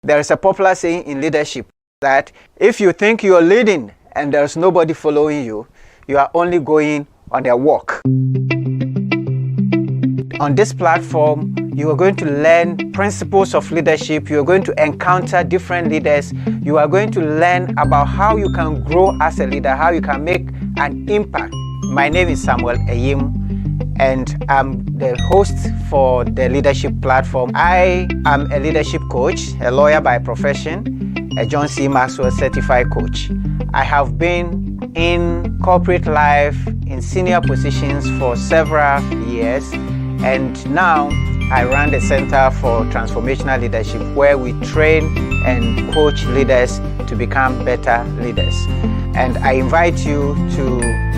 There is a popular saying in leadership that if you think you're leading and there's nobody following you, you are only going on a walk. On this platform, you are going to learn principles of leadership. You are going to encounter different leaders. You are going to learn about how you can grow as a leader, how you can make an impact. My name is Samuel Eyim, and I'm the host for the leadership platform. I am a leadership coach, a lawyer by profession, a John C. Maxwell certified coach. I have been in corporate life in senior positions for several years, and now I run the Center for Transformational Leadership, where we train and coach leaders to become better leaders. And I invite you to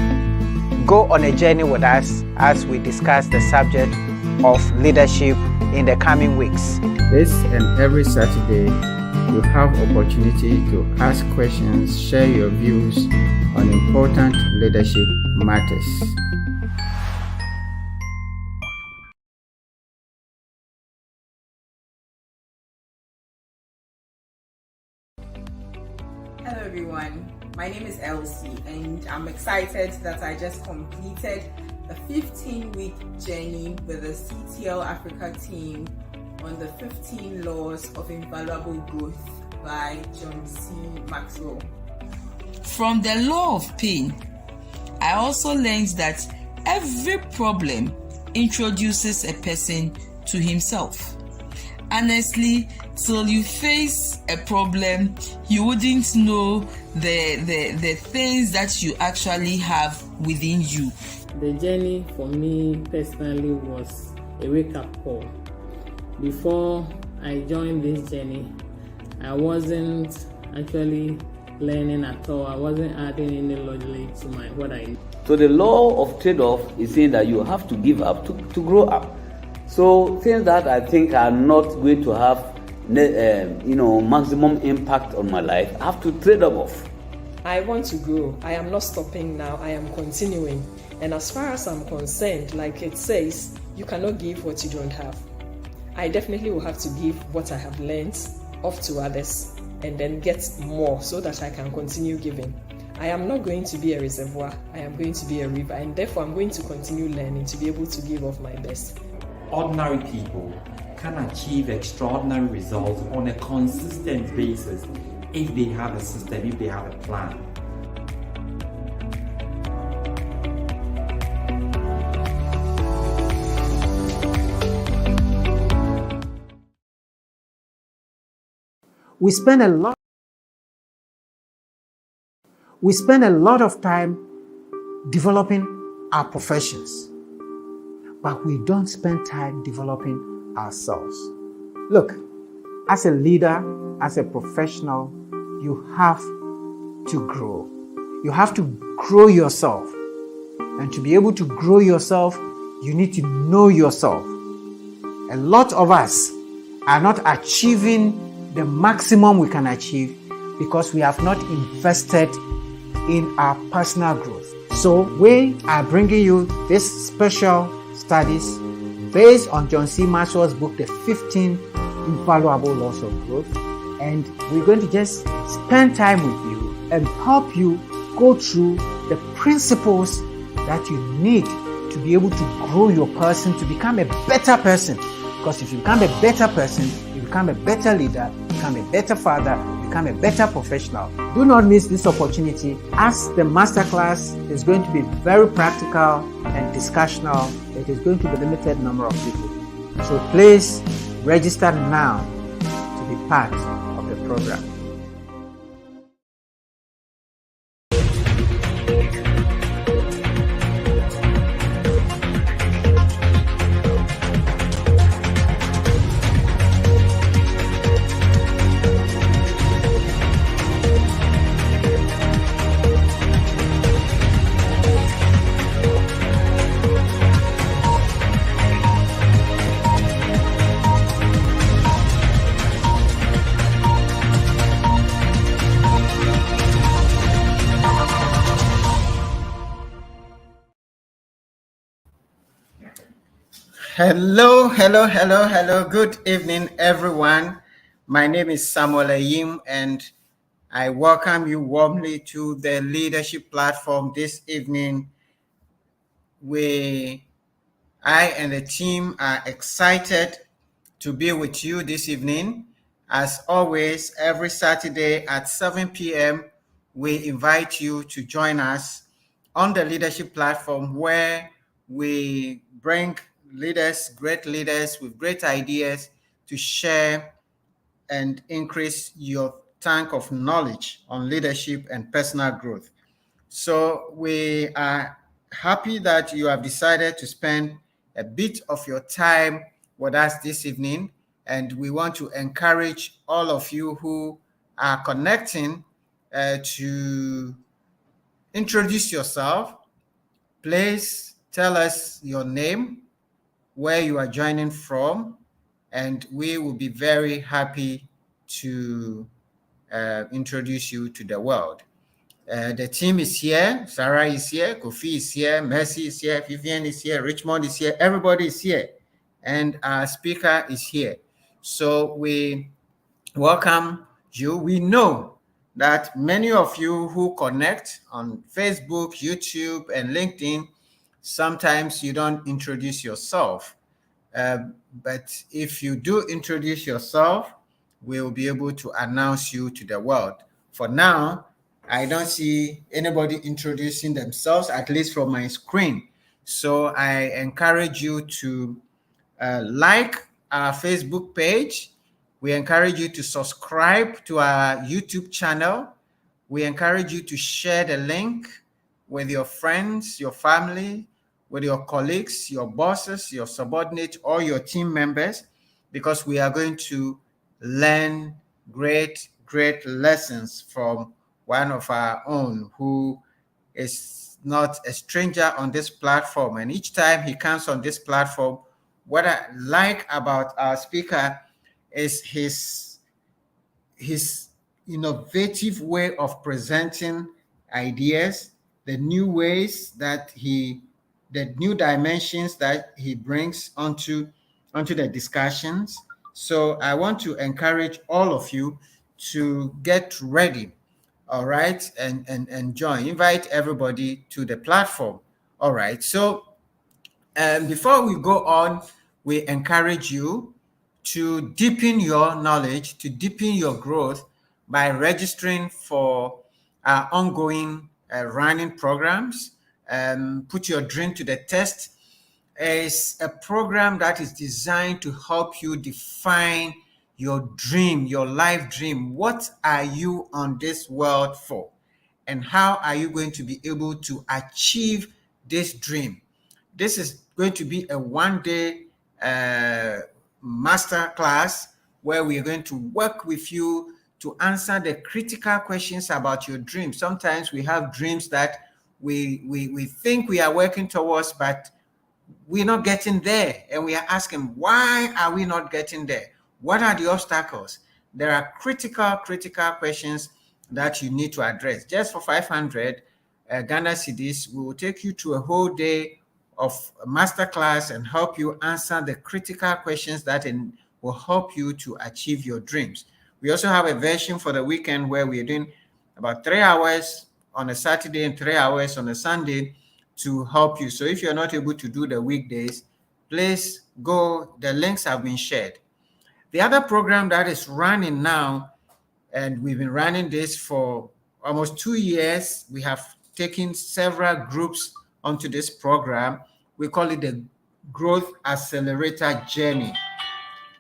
go on a journey with us as we discuss the subject of leadership in the coming weeks. This and every Saturday, you have opportunity to ask questions, share your views on important leadership matters. Hello everyone, my name is Elsie and I'm excited that I just completed a 15-week journey with the CTL Africa team on the 15 Laws of Invaluable Growth by John C. Maxwell. From the law of pain, I also learned that every problem introduces a person to himself. Honestly, till you face a problem, you wouldn't know the things that you actually have within you. The journey for me personally was a wake-up call. Before I joined this journey, I wasn't actually learning at all. I wasn't adding any logic to what I knew. So the law of trade-off is saying that you have to give up to grow up. So things that I think are not going to have maximum impact on my life, I have to trade them off. I want to grow. I am not stopping now. I am continuing. And as far as I'm concerned, like it says, you cannot give what you don't have. I definitely will have to give what I have learned off to others and then get more so that I can continue giving. I am not going to be a reservoir. I am going to be a river, and therefore I'm going to continue learning to be able to give of my best. Ordinary people can achieve extraordinary results on a consistent basis if they have a system, if they have a plan. We spend a lot of time developing our professions, but we don't spend time developing ourselves. Look, as a leader, as a professional, you have to grow. You have to grow yourself. And to be able to grow yourself, you need to know yourself. A lot of us are not achieving the maximum we can achieve because we have not invested in our personal growth. So we are bringing you this special studies based on John C. Maxwell's book, The 15 Invaluable Laws of Growth. And we're going to just spend time with you and help you go through the principles that you need to be able to grow your person, to become a better person. Because if you become a better person, you become a better leader, you become a better father, you become a better professional. Do not miss this opportunity, as the masterclass is going to be very practical and discussional. It is going to be a limited number of people. So please register now to be part of the program. Hello. Good evening, everyone. My name is Samuel Ayim, and I welcome you warmly to the leadership platform this evening. I and the team are excited to be with you this evening. As always, every Saturday at 7 p.m., we invite you to join us on the leadership platform where we bring great leaders with great ideas to share and increase your tank of knowledge on leadership and personal growth. So we are happy that you have decided to spend a bit of your time with us this evening. And we want to encourage all of you who are connecting to introduce yourself. Please tell us your name, where you are joining from, and we will be very happy to introduce you to the world. The team is here. Sarah is here. Kofi is here. Mercy is here. Vivian is here. Richmond is here. Everybody is here. And our speaker is here. So we welcome you. We know that many of you who connect on Facebook, YouTube, and LinkedIn, sometimes you don't introduce yourself. But if you do introduce yourself, we'll be able to announce you to the world. For now, I don't see anybody introducing themselves, at least from my screen. So I encourage you to like our Facebook page. We encourage you to subscribe to our YouTube channel. We encourage you to share the link with your friends, your family, with your colleagues, your bosses, your subordinates, or your team members, because we are going to learn great lessons from one of our own who is not a stranger on this platform. And each time he comes on this platform, what I like about our speaker is his innovative way of presenting ideas, the new ways that the new dimensions that he brings onto the discussions. So I want to encourage all of you to get ready, all right, and join. Invite everybody to the platform. All right. So before we go on, we encourage you to deepen your knowledge, to deepen your growth by registering for our ongoing running programs. Put your dream to the test is a program that is designed to help you define your dream, your life dream. What are you on this world for? And how are you going to be able to achieve this dream? This is going to be a one-day master class where we are going to work with you to answer the critical questions about your dreams. Sometimes we have dreams that we think we are working towards, but we're not getting there. And we are asking, why are we not getting there? What are the obstacles? There are critical questions that you need to address. Just for 500 Ghana cedis, we will take you to a whole day of a masterclass and help you answer the critical questions that will help you to achieve your dreams. We also have a version for the weekend where we're doing about 3 hours on a Saturday and 3 hours on a Sunday to help you. So if you're not able to do the weekdays, please go. The links have been shared. The other program that is running now, and we've been running this for almost 2 years, we have taken several groups onto this program. We call it the Growth Accelerator Journey.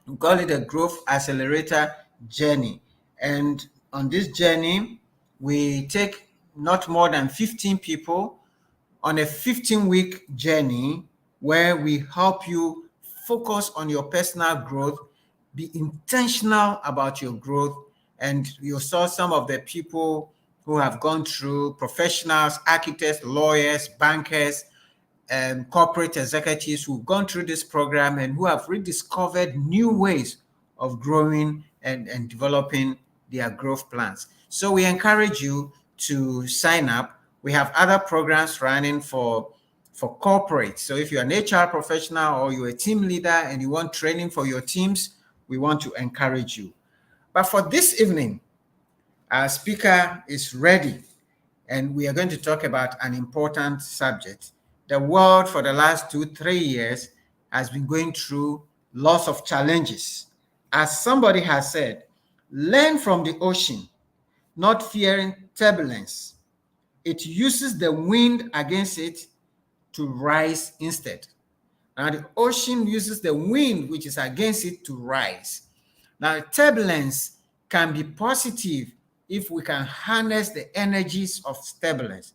We call it the Growth Accelerator Journey. And on this journey, we take not more than 15 people on a 15-week journey where we help you focus on your personal growth, be intentional about your growth. And you saw some of the people who have gone through, professionals, architects, lawyers, bankers, and corporate executives who've gone through this program and who have rediscovered new ways of growing and developing their growth plans. So we encourage you to sign up. We have other programs running for corporates. So if you're an HR professional or you're a team leader and you want training for your teams, we want to encourage you. But for this evening, our speaker is ready, and we are going to talk about an important subject. The world for the last 2-3 years has been going through lots of challenges. As somebody has said, learn from the ocean, not fearing turbulence. It uses the wind against it to rise instead. Now, the ocean uses the wind, which is against it, to rise. Now, turbulence can be positive if we can harness the energies of turbulence.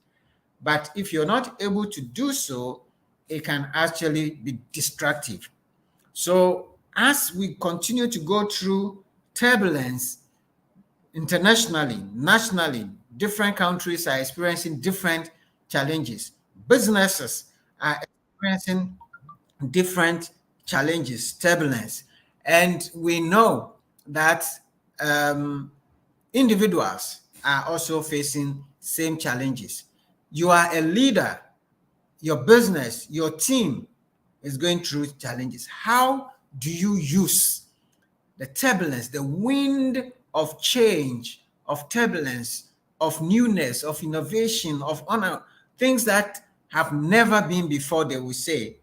But if you're not able to do so, it can actually be destructive. So, as we continue to go through turbulence internationally, nationally, different countries are experiencing different challenges. Businesses are experiencing different challenges, turbulence. And we know that individuals are also facing same challenges. You are a leader, your business, your team is going through challenges. How do you use the turbulence, the wind of change, of turbulence, of newness, of innovation, of honor, things that have never been before, they will say,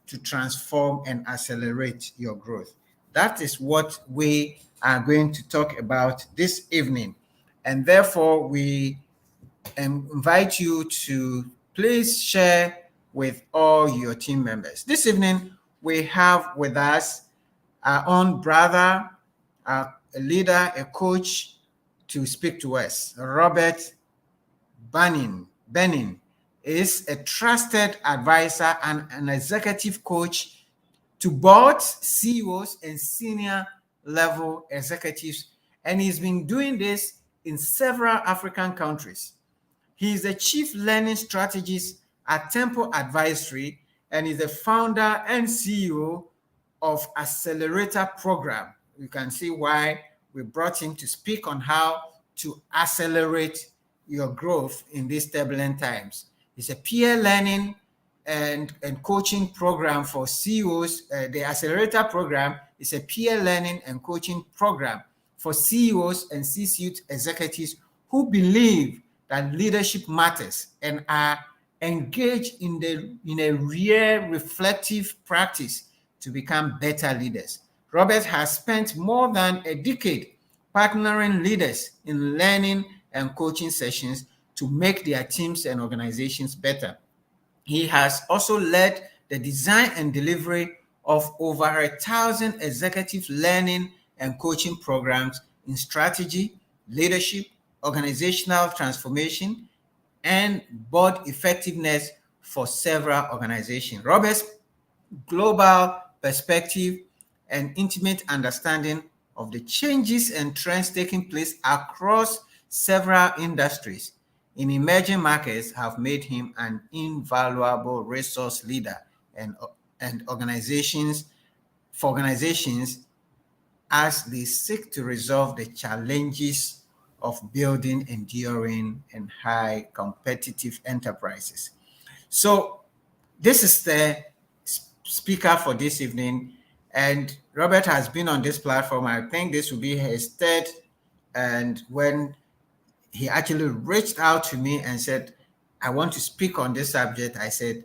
to transform and accelerate your growth? That is what we are going to talk about this evening. And therefore, we invite you to please share with all your team members. This evening, we have with us our own brother, a leader, a coach, to speak to us. Robert Benin is a trusted advisor and an executive coach to boards, CEOs, and senior level executives, and he's been doing this in several African countries. He is the chief learning strategist at Temple Advisory and is the founder and CEO of Accelerator program. You can see why we brought him to speak on how to accelerate your growth in these turbulent times. It's a peer learning and coaching program for CEOs. The Accelerator program is a peer learning and coaching program for CEOs and C-suite executives who believe that leadership matters and are engaged in a real reflective practice to become better leaders. Robert has spent more than a decade partnering leaders in learning and coaching sessions to make their teams and organizations better. He has also led the design and delivery of over 1,000 executive learning and coaching programs in strategy, leadership, organizational transformation, and board effectiveness for several organizations. Robert's global perspective and intimate understanding of the changes and trends taking place across several industries in emerging markets have made him an invaluable resource leader and organizations as they seek to resolve the challenges of building enduring and high competitive enterprises. So this is the speaker for this evening, and Robert has been on this platform. I think this will be his third, and when he actually reached out to me and said, I want to speak on this subject, I said,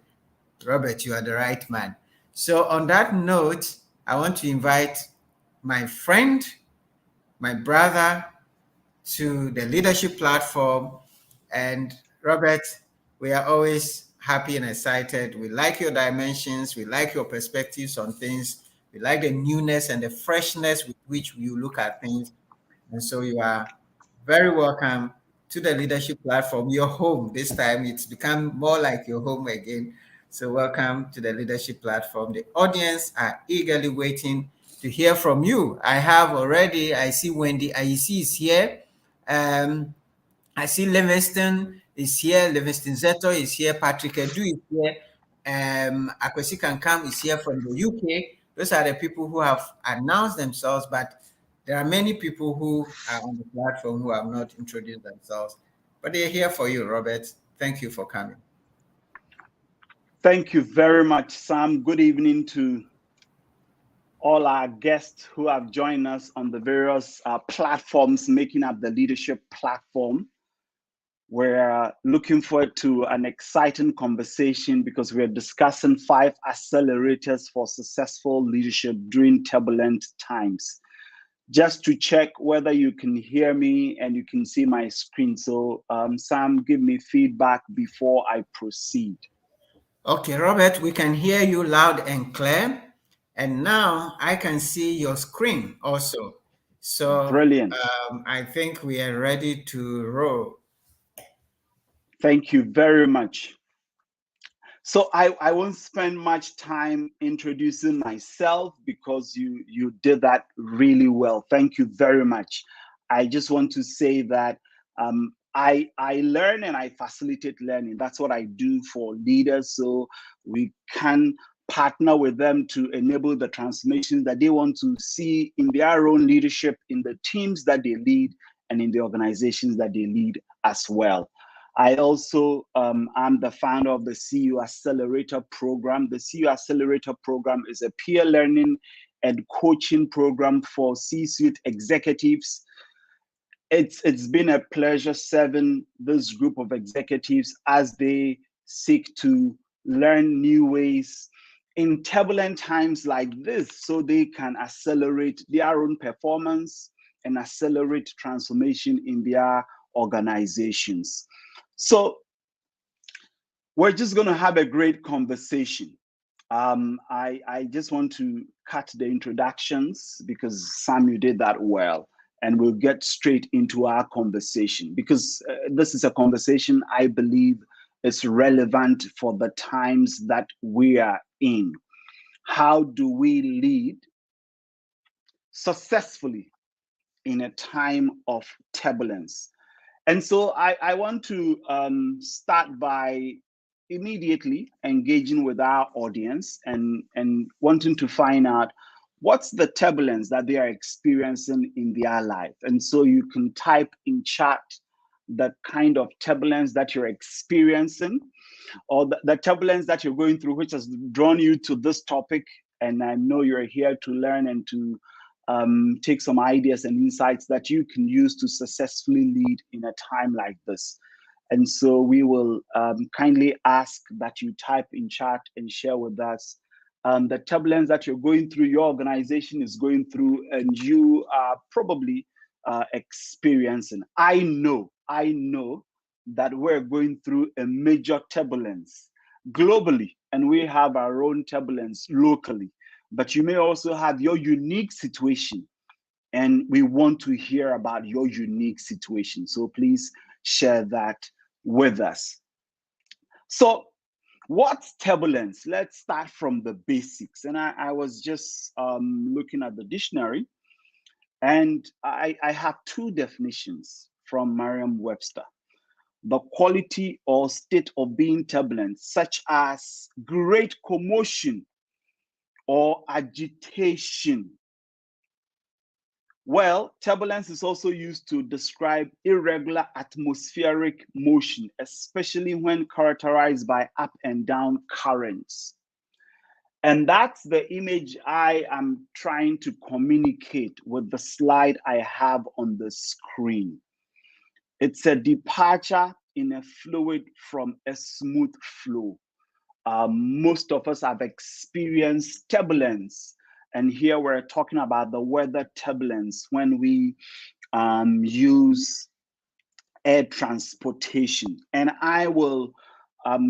Robert, you are the right man. So on that note, I want to invite my friend, my brother, to the leadership platform. And Robert, we are always happy and excited. We like your dimensions. We like your perspectives on things. We like the newness and the freshness with which you look at things. And so you are very welcome to the leadership platform, your home. This time it's become more like your home again. So welcome to the leadership platform. The audience are eagerly waiting to hear from you. I see Wendy Ayisi is here. I see Livingston is here. Livingston Zeto is here. Patrick Edu is here. Akwesi Kankam is here from the UK. Those are the people who have announced themselves, but there are many people who are on the platform who have not introduced themselves. But they're here for you, Robert. Thank you for coming. Thank you very much, Sam. Good evening to all our guests who have joined us on the various platforms making up the leadership platform. We're looking forward to an exciting conversation because we're discussing 5 accelerators for successful leadership during turbulent times. Just to check whether you can hear me and you can see my screen. So Sam, give me feedback before I proceed. Okay, Robert, we can hear you loud and clear. And now I can see your screen also. So Brilliant. I think we are ready to roll. Thank you very much. So I won't spend much time introducing myself because you did that really well. Thank you very much. I just want to say that I learn and I facilitate learning. That's what I do for leaders, so we can partner with them to enable the transformations that they want to see in their own leadership, in the teams that they lead, and in the organizations that they lead as well. I also am the founder of the CU Accelerator program. The CU Accelerator program is a peer learning and coaching program for C-suite executives. It's been a pleasure serving this group of executives as they seek to learn new ways in turbulent times like this so they can accelerate their own performance and accelerate transformation in their organizations. So we're just going to have a great conversation. I just want to cut the introductions because Sam, you did that well. And we'll get straight into our conversation because this is a conversation I believe is relevant for the times that we are in. How do we lead successfully in a time of turbulence? And so I want to start by immediately engaging with our audience and wanting to find out what's the turbulence that they are experiencing in their life. And so you can type in chat the kind of turbulence that you're experiencing or the turbulence that you're going through, which has drawn you to this topic. And I know you're here to learn and to take some ideas and insights that you can use to successfully lead in a time like this. And so we will kindly ask that you type in chat and share with us the turbulence that you're going through, your organization is going through, and you are probably experiencing. I know that we're going through a major turbulence globally, and we have our own turbulence locally. But you may also have your unique situation, and we want to hear about your unique situation. So please share that with us. So what's turbulence? Let's start from the basics. And I was just looking at the dictionary, and I have 2 definitions from Merriam-Webster. The quality or state of being turbulent, such as great commotion or agitation. Well, turbulence is also used to describe irregular atmospheric motion, especially when characterized by up and down currents. And that's the image I am trying to communicate with the slide I have on the screen. It's a departure in a fluid from a smooth flow. Most of us have experienced turbulence. And here we're talking about the weather turbulence when we use air transportation. And I will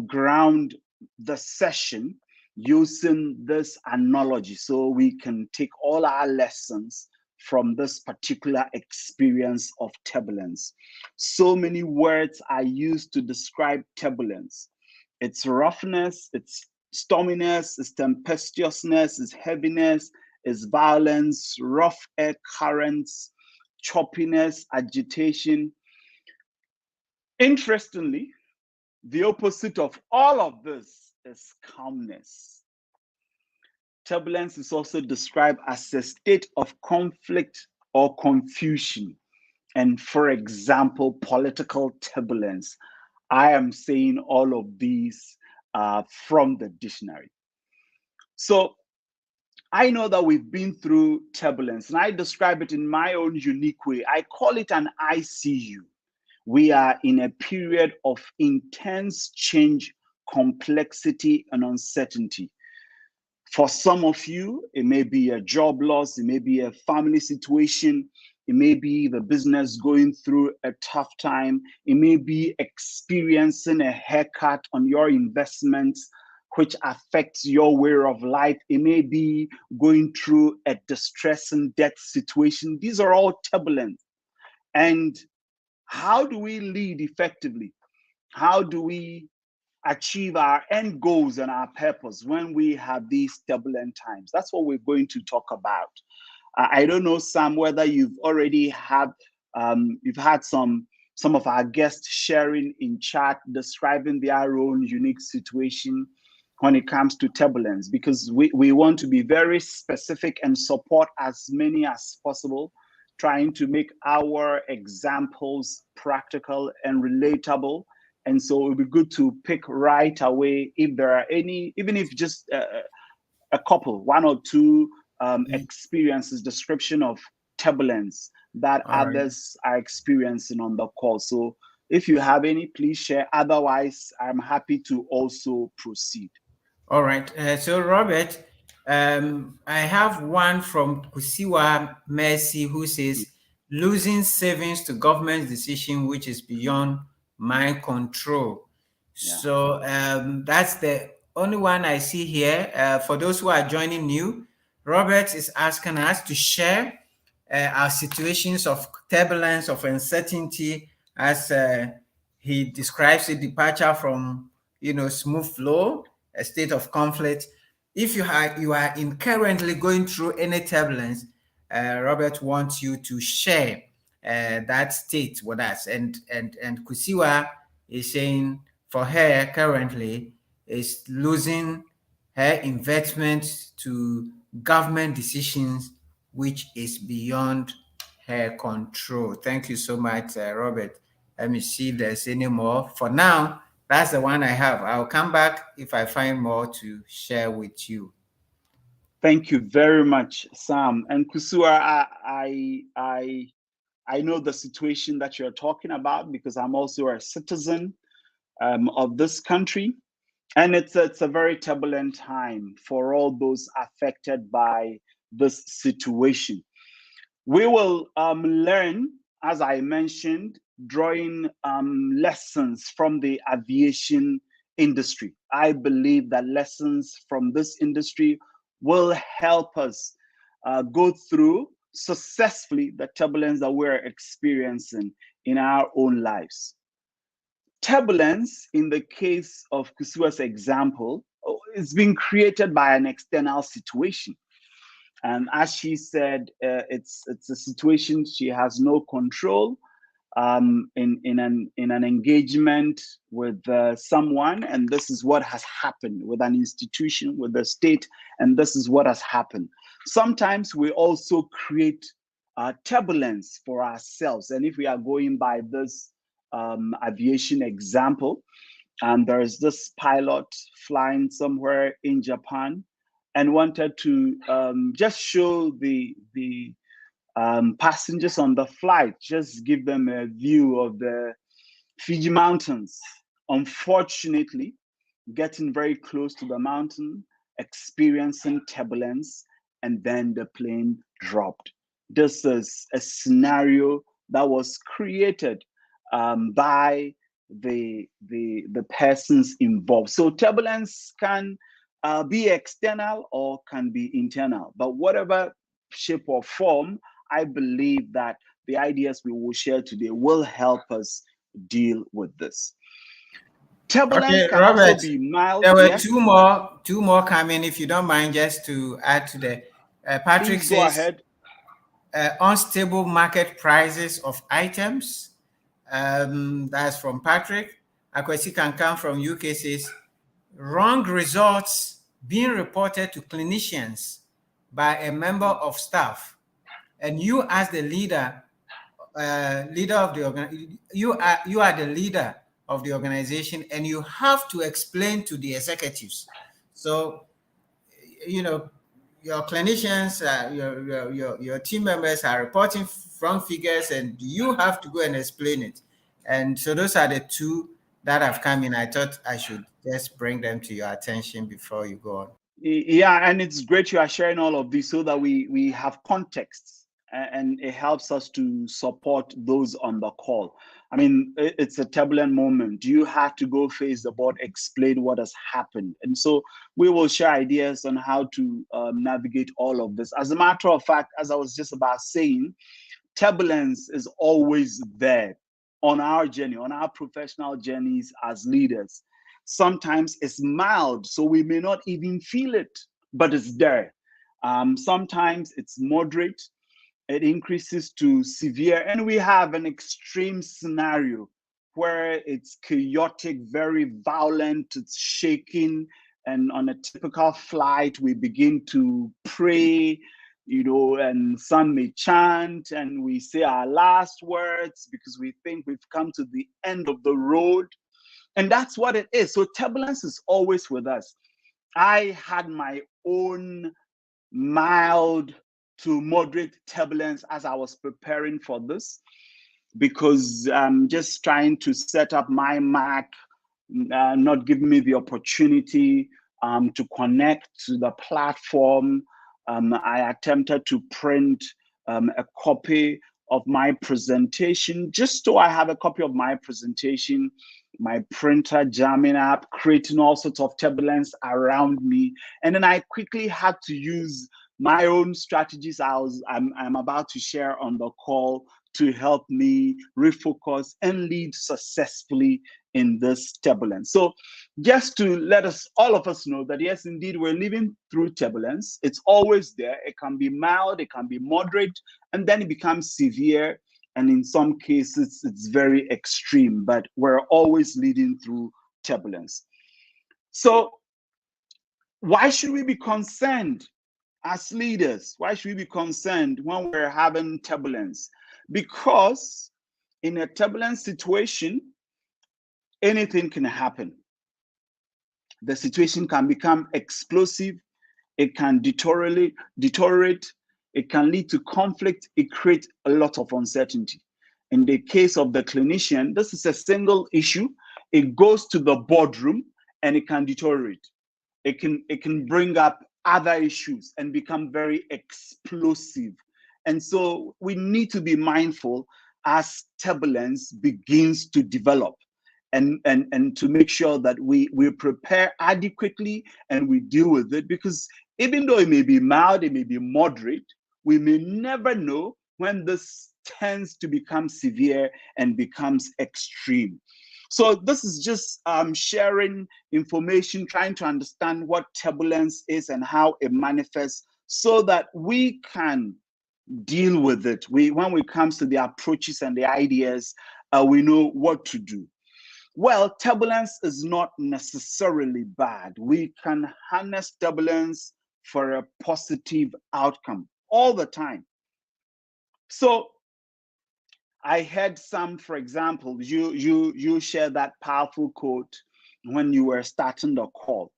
ground the session using this analogy so we can take all our lessons from this particular experience of turbulence. So many words are used to describe turbulence. It's roughness, it's storminess, it's tempestuousness, it's heaviness, it's violence, rough air currents, choppiness, agitation. Interestingly, the opposite of all of this is calmness. Turbulence is also described as a state of conflict or confusion. And for example, political turbulence. I am saying all of these from the dictionary. So I know that we've been through turbulence, and I describe it in my own unique way. I call it an ICU. We are in a period of intense change, complexity, and uncertainty. For some of you, it may be a job loss, it may be a family situation, it may be the business going through a tough time, it may be experiencing a haircut on your investments, which affects your way of life. It may be going through a distressing death situation. These are all turbulent. And how do we lead effectively? How do we achieve our end goals and our purpose when we have these turbulent times? That's what we're going to talk about. I don't know, Sam, whether you've already you've had some of our guests sharing in chat, describing their own unique situation when it comes to turbulence, because we want to be very specific and support as many as possible, trying to make our examples practical and relatable. And so it would be good to pick right away if there are any, even if just a couple, one or two experiences, description of turbulence that others are experiencing on the call. So if you have any, please share. Otherwise, I'm happy to also proceed. All right. So, Robert, I have one from Kusiwa Mercy who says, losing savings to government decision, which is beyond my control. Yeah. So that's the only one I see here. For those who are joining new, Robert is asking us to share our situations of turbulence, of uncertainty, as he describes a departure from, smooth flow, a state of conflict. If you are currently going through any turbulence, Robert wants you to share that state with us. And Kusiwa is saying for her currently is losing her investment to government decisions, which is beyond her control. Thank you so much, Robert. Let me see if there's any more. For now, that's the one I have. I'll come back if I find more to share with you. Thank you very much, Sam. And Kusua, I know the situation that you're talking about because I'm also a citizen of this country. And it's a very turbulent time for all those affected by this situation. We will learn, as I mentioned, drawing lessons from the aviation industry. I believe that lessons from this industry will help us go through successfully the turbulence that we're experiencing in our own lives. Turbulence, in the case of Kusua's example, is being created by an external situation. And as she said, it's a situation she has no control in an engagement with someone, and this is what has happened with an institution, with the state, and this is what has happened. Sometimes we also create turbulence for ourselves, and if we are going by this aviation example, and there's this pilot flying somewhere in Japan and wanted to just show the passengers on the flight, just give them a view of the Fiji Mountains. Unfortunately, getting very close to the mountain, experiencing turbulence, and then the plane dropped. This is a scenario that was created by the persons involved. So turbulence can be external or can be internal, but whatever shape or form, I believe that the ideas we will share today will help us deal with this. Turbulence can Robert, also be mild. There were two more coming. If you don't mind, just to add to the Patrick Please says, go ahead. Unstable market prices of items. That's from Patrick. Akwesi can come from UK says, wrong results being reported to clinicians by a member of staff, and you as the leader of the you are the leader of the organization, and you have to explain to the executives. So your clinicians, your team members are reporting from figures, and you have to go and explain it. And so those are the two that have come in. I thought I should just bring them to your attention before you go on. Yeah, and it's great you are sharing all of this so that we have context, and it helps us to support those on the call. I mean, it's a turbulent moment. You have to go face the board, explain what has happened. And so we will share ideas on how to navigate all of this. As a matter of fact, as I was just about saying, turbulence is always there on our journey, on our professional journeys as leaders. Sometimes it's mild, so we may not even feel it, but it's there. Sometimes it's moderate, it increases to severe, and we have an extreme scenario where it's chaotic, very violent, it's shaking, and on a typical flight, we begin to pray, and some may chant, and we say our last words because we think we've come to the end of the road. And that's what it is. So turbulence is always with us. I had my own mild to moderate turbulence as I was preparing for this, because I'm just trying to set up my Mac, not giving me the opportunity to connect to the platform. I attempted to print a copy of my presentation, just so I have a copy of my presentation, my printer jamming up, creating all sorts of turbulence around me. And then I quickly had to use my own strategies I'm about to share on the call to help me refocus and lead successfully in this turbulence. So just to let all of us know that yes, indeed, we're living through turbulence. It's always there. It can be mild, it can be moderate, and then it becomes severe. And in some cases, it's very extreme, but we're always leading through turbulence. So why should we be concerned as leaders? Why should we be concerned when we're having turbulence? Because in a turbulent situation, anything can happen. The situation can become explosive, it can deteriorate, it can lead to conflict, it creates a lot of uncertainty. In the case of the clinician, this is a single issue. It goes to the boardroom and it can deteriorate. It can bring up other issues and become very explosive. And so we need to be mindful as turbulence begins to develop, and to make sure that we prepare adequately and we deal with it, because even though it may be mild, it may be moderate, we may never know when this tends to become severe and becomes extreme. So this is just sharing information, trying to understand what turbulence is and how it manifests so that we can deal with it. When it comes to the approaches and the ideas, we know what to do. Well, turbulence is not necessarily bad. We can harness turbulence for a positive outcome all the time. So I heard some, for example, you shared that powerful quote when you were starting the call.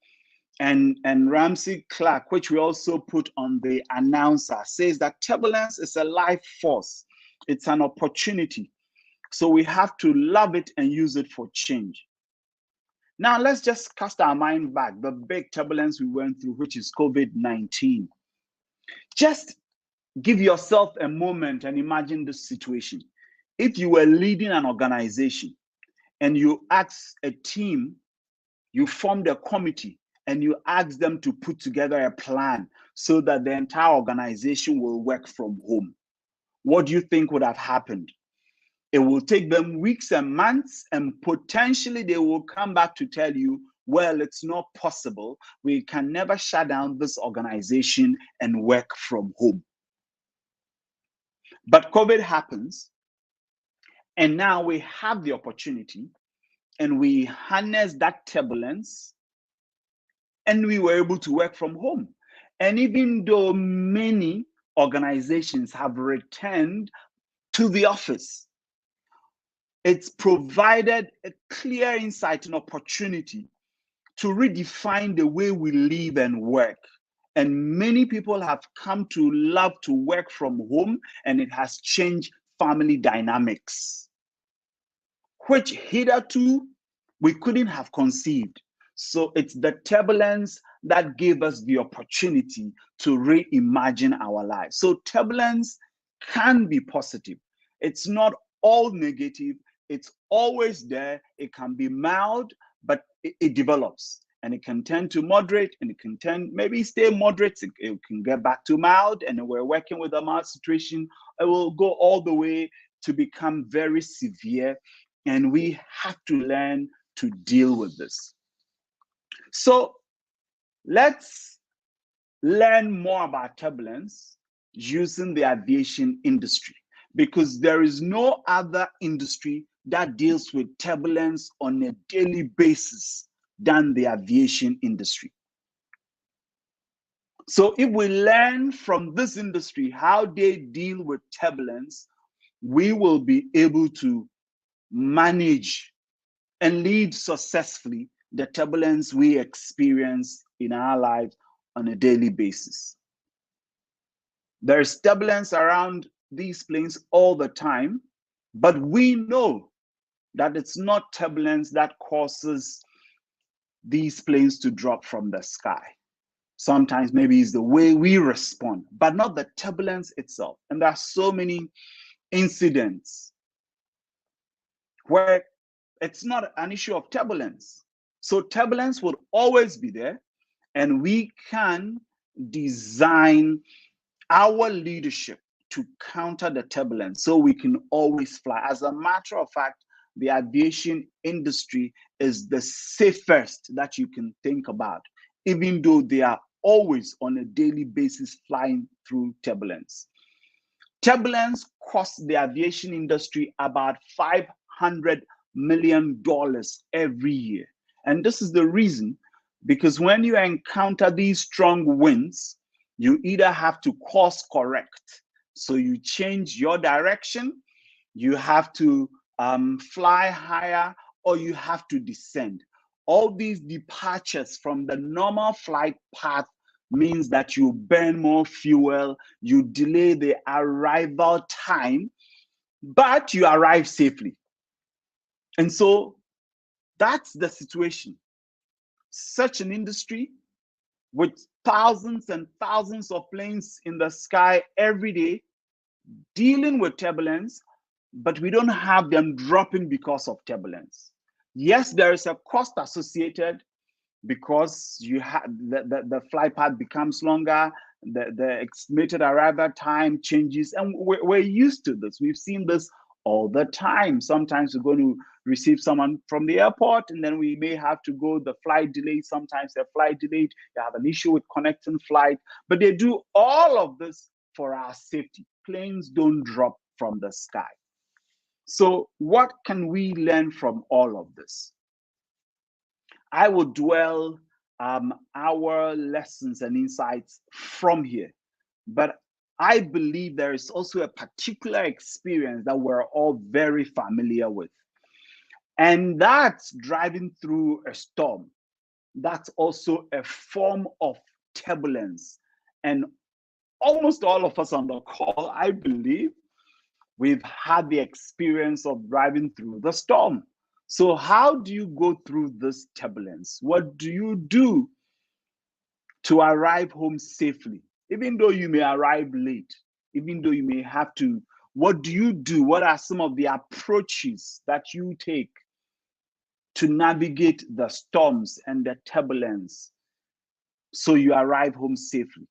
And Ramsey Clark, which we also put on the announcer, says that turbulence is a life force. It's an opportunity. So we have to love it and use it for change. Now, let's just cast our mind back, the big turbulence we went through, which is COVID-19. Just give yourself a moment and imagine this situation. If you were leading an organization and you asked a team, you formed a committee, and you asked them to put together a plan so that the entire organization will work from home, what do you think would have happened? It will take them weeks and months, and potentially they will come back to tell you, well, it's not possible. We can never shut down this organization and work from home. But COVID happens, and now we have the opportunity, and we harness that turbulence, and we were able to work from home. And even though many organizations have returned to the office, it's provided a clear insight and opportunity to redefine the way we live and work. And many people have come to love to work from home, and it has changed family dynamics, which hitherto we couldn't have conceived. So it's the turbulence that gave us the opportunity to reimagine our lives. So turbulence can be positive. It's not all negative. It's always there. It can be mild, but it develops. And it can tend to moderate, and it can tend maybe stay moderate. It can get back to mild, and we're working with a mild situation. It will go all the way to become very severe, and we have to learn to deal with this. So let's learn more about turbulence using the aviation industry, because there is no other industry that deals with turbulence on a daily basis than the aviation industry. So if we learn from this industry how they deal with turbulence, we will be able to manage and lead successfully the turbulence we experience in our lives on a daily basis. There's turbulence around these planes all the time, but we know that it's not turbulence that causes these planes to drop from the sky. Sometimes maybe it's the way we respond, but not the turbulence itself. And there are so many incidents where it's not an issue of turbulence. So turbulence will always be there, and we can design our leadership to counter the turbulence so we can always fly. As a matter of fact, the aviation industry is the safest that you can think about, even though they are always on a daily basis flying through turbulence. Turbulence costs the aviation industry about $500 million every year. And this is the reason, because when you encounter these strong winds, you either have to course correct. So you change your direction, you have to fly higher, or you have to descend. All these departures from the normal flight path means that you burn more fuel, you delay the arrival time, but you arrive safely. And so that's the situation. Such an industry with thousands and thousands of planes in the sky every day, dealing with turbulence, but we don't have them dropping because of turbulence. Yes, there is a cost associated because you have the flight path becomes longer, the estimated arrival time changes, and we're used to this. We've seen this all the time. Sometimes we're going to receive someone from the airport, and then we may have to go the flight delayed. Sometimes the flight delayed, they have an issue with connecting flight, but they do all of this for our safety. Planes don't drop from the sky. So what can we learn from all of this? I will dwell our lessons and insights from here, but I believe there is also a particular experience that we're all very familiar with, and that's driving through a storm. That's also a form of turbulence, and almost all of us on the call, I believe, we've had the experience of driving through the storm. So how do you go through this turbulence? What do you do to arrive home safely? Even though you may arrive late, even though you may have to, what do you do? What are some of the approaches that you take to navigate the storms and the turbulence so you arrive home safely?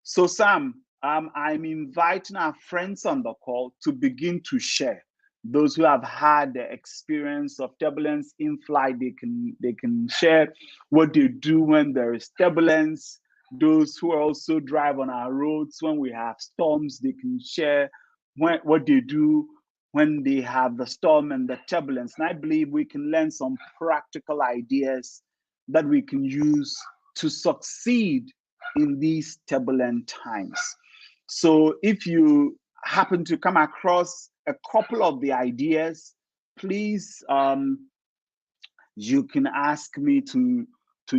So Sam, I'm inviting our friends on the call to begin to share. Those who have had the experience of turbulence in flight, they can share what they do when there is turbulence. Those who also drive on our roads when we have storms, they can share what they do when they have the storm and the turbulence. And I believe we can learn some practical ideas that we can use to succeed in these turbulent times. So if you happen to come across a couple of the ideas, please, you can ask me to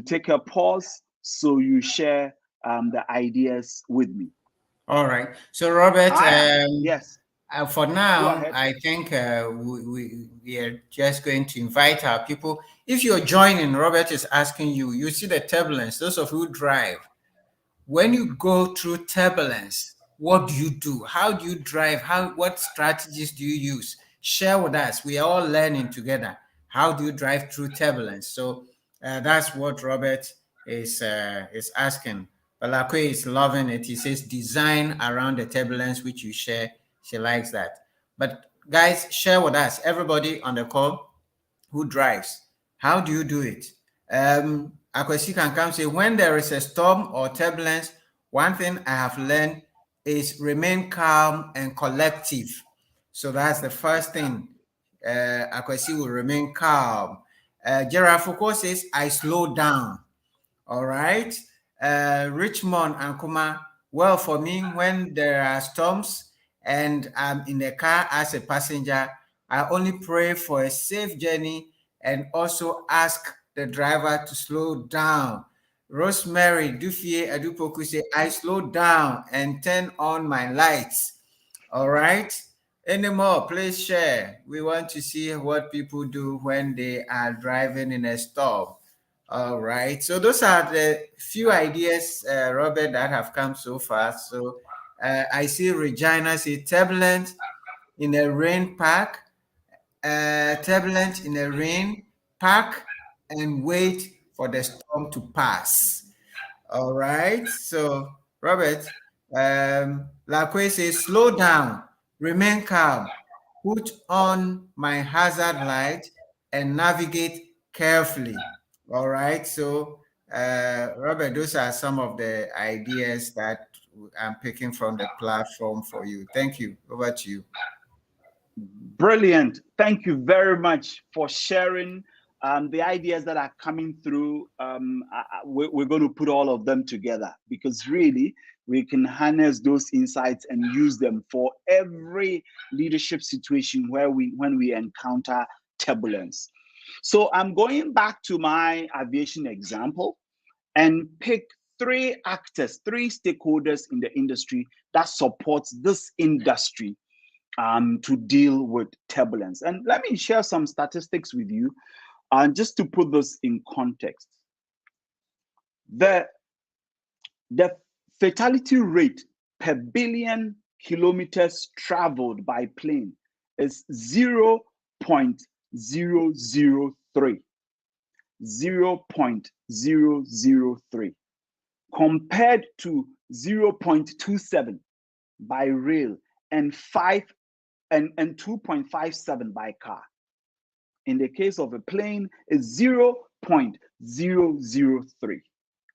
take a pause so you share the ideas with me. All right. So, Robert, I am, yes, for go now, ahead. I think we are just going to invite our people. If you're joining, Robert is asking you, you see the turbulence, those of you who drive. When you go through turbulence, what do you do? How do you drive? What strategies do you use? Share with us. We are all learning together. How do you drive through turbulence? So that's what Robert is asking. Balakwe is loving it. He says design around the turbulence which you share. She likes that. But guys, share with us. Everybody on the call who drives. How do you do it? Akwesi can come say, when there is a storm or turbulence, one thing I have learned is remain calm and collective. So that's the first thing. Akwesi will remain calm. Gerard Foucault says, I slow down. All right. Richmond and Kuma, well, for me, when there are storms and I'm in the car as a passenger, I only pray for a safe journey and also ask the driver to slow down. Rosemary Dufie Adupoku say, I slow down and turn on my lights. All right. Any more? Please share. We want to see what people do when they are driving in a storm. All right. So those are the few ideas, Robert, that have come so far. So I see Regina say turbulent in a rain park, turbulent in a rain park, and wait for the storm to pass. All right. So Robert, Lakwe says slow down, remain calm, put on my hazard light, and navigate carefully. All right. So, Robert, those are some of the ideas that I'm picking from the platform for you. Thank you. Over to you. Brilliant. Thank you very much for sharing the ideas that are coming through. We're going to put all of them together because really we can harness those insights and use them for every leadership situation when we encounter turbulence. So I'm going back to my aviation example and pick three actors, three stakeholders in the industry that supports this industry to deal with turbulence. And let me share some statistics with you, just to put this in context. The fatality rate per billion kilometers traveled by plane is 0.003. 0.003 compared to 0.27 by rail and 2.57 by car. In the case of a plane, is 0.003.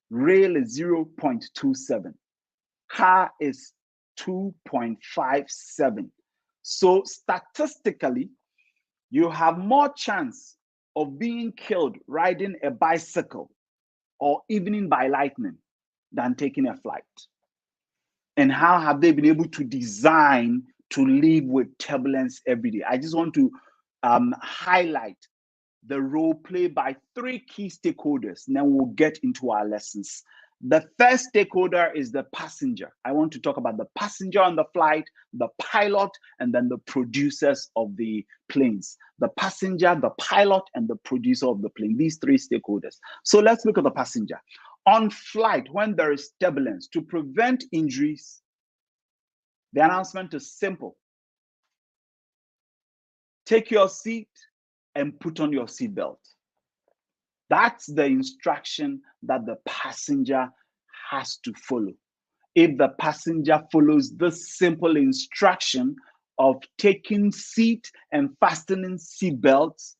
Rail is 0.27. Car is 2.57. So statistically, you have more chance of being killed riding a bicycle or even by lightning than taking a flight. And how have they been able to design to live with turbulence every day? I just want to highlight the role played by three key stakeholders, and then we'll get into our lessons. The first stakeholder is the passenger. I want to talk about the passenger on the flight, the pilot, and then the producers of the planes. The passenger, the pilot, and the producer of the plane, these three stakeholders. So let's look at the passenger. On flight, when there is turbulence, to prevent injuries, the announcement is simple. Take your seat and put on your seatbelt. That's the instruction that the passenger has to follow. If the passenger follows this simple instruction of taking seat and fastening seatbelts,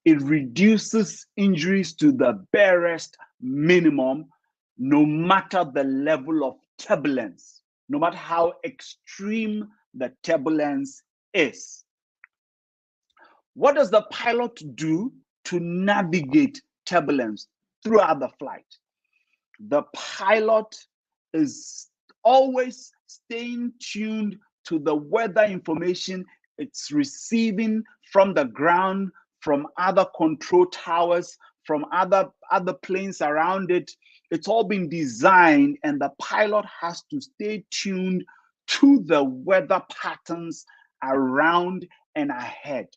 it reduces injuries to the barest minimum, no matter the level of turbulence, no matter how extreme the turbulence is. What does the pilot do to navigate turbulence throughout the flight? The pilot is always staying tuned to the weather information it's receiving from the ground, from other control towers, from other planes around it. It's all been designed, and the pilot has to stay tuned to the weather patterns around and ahead,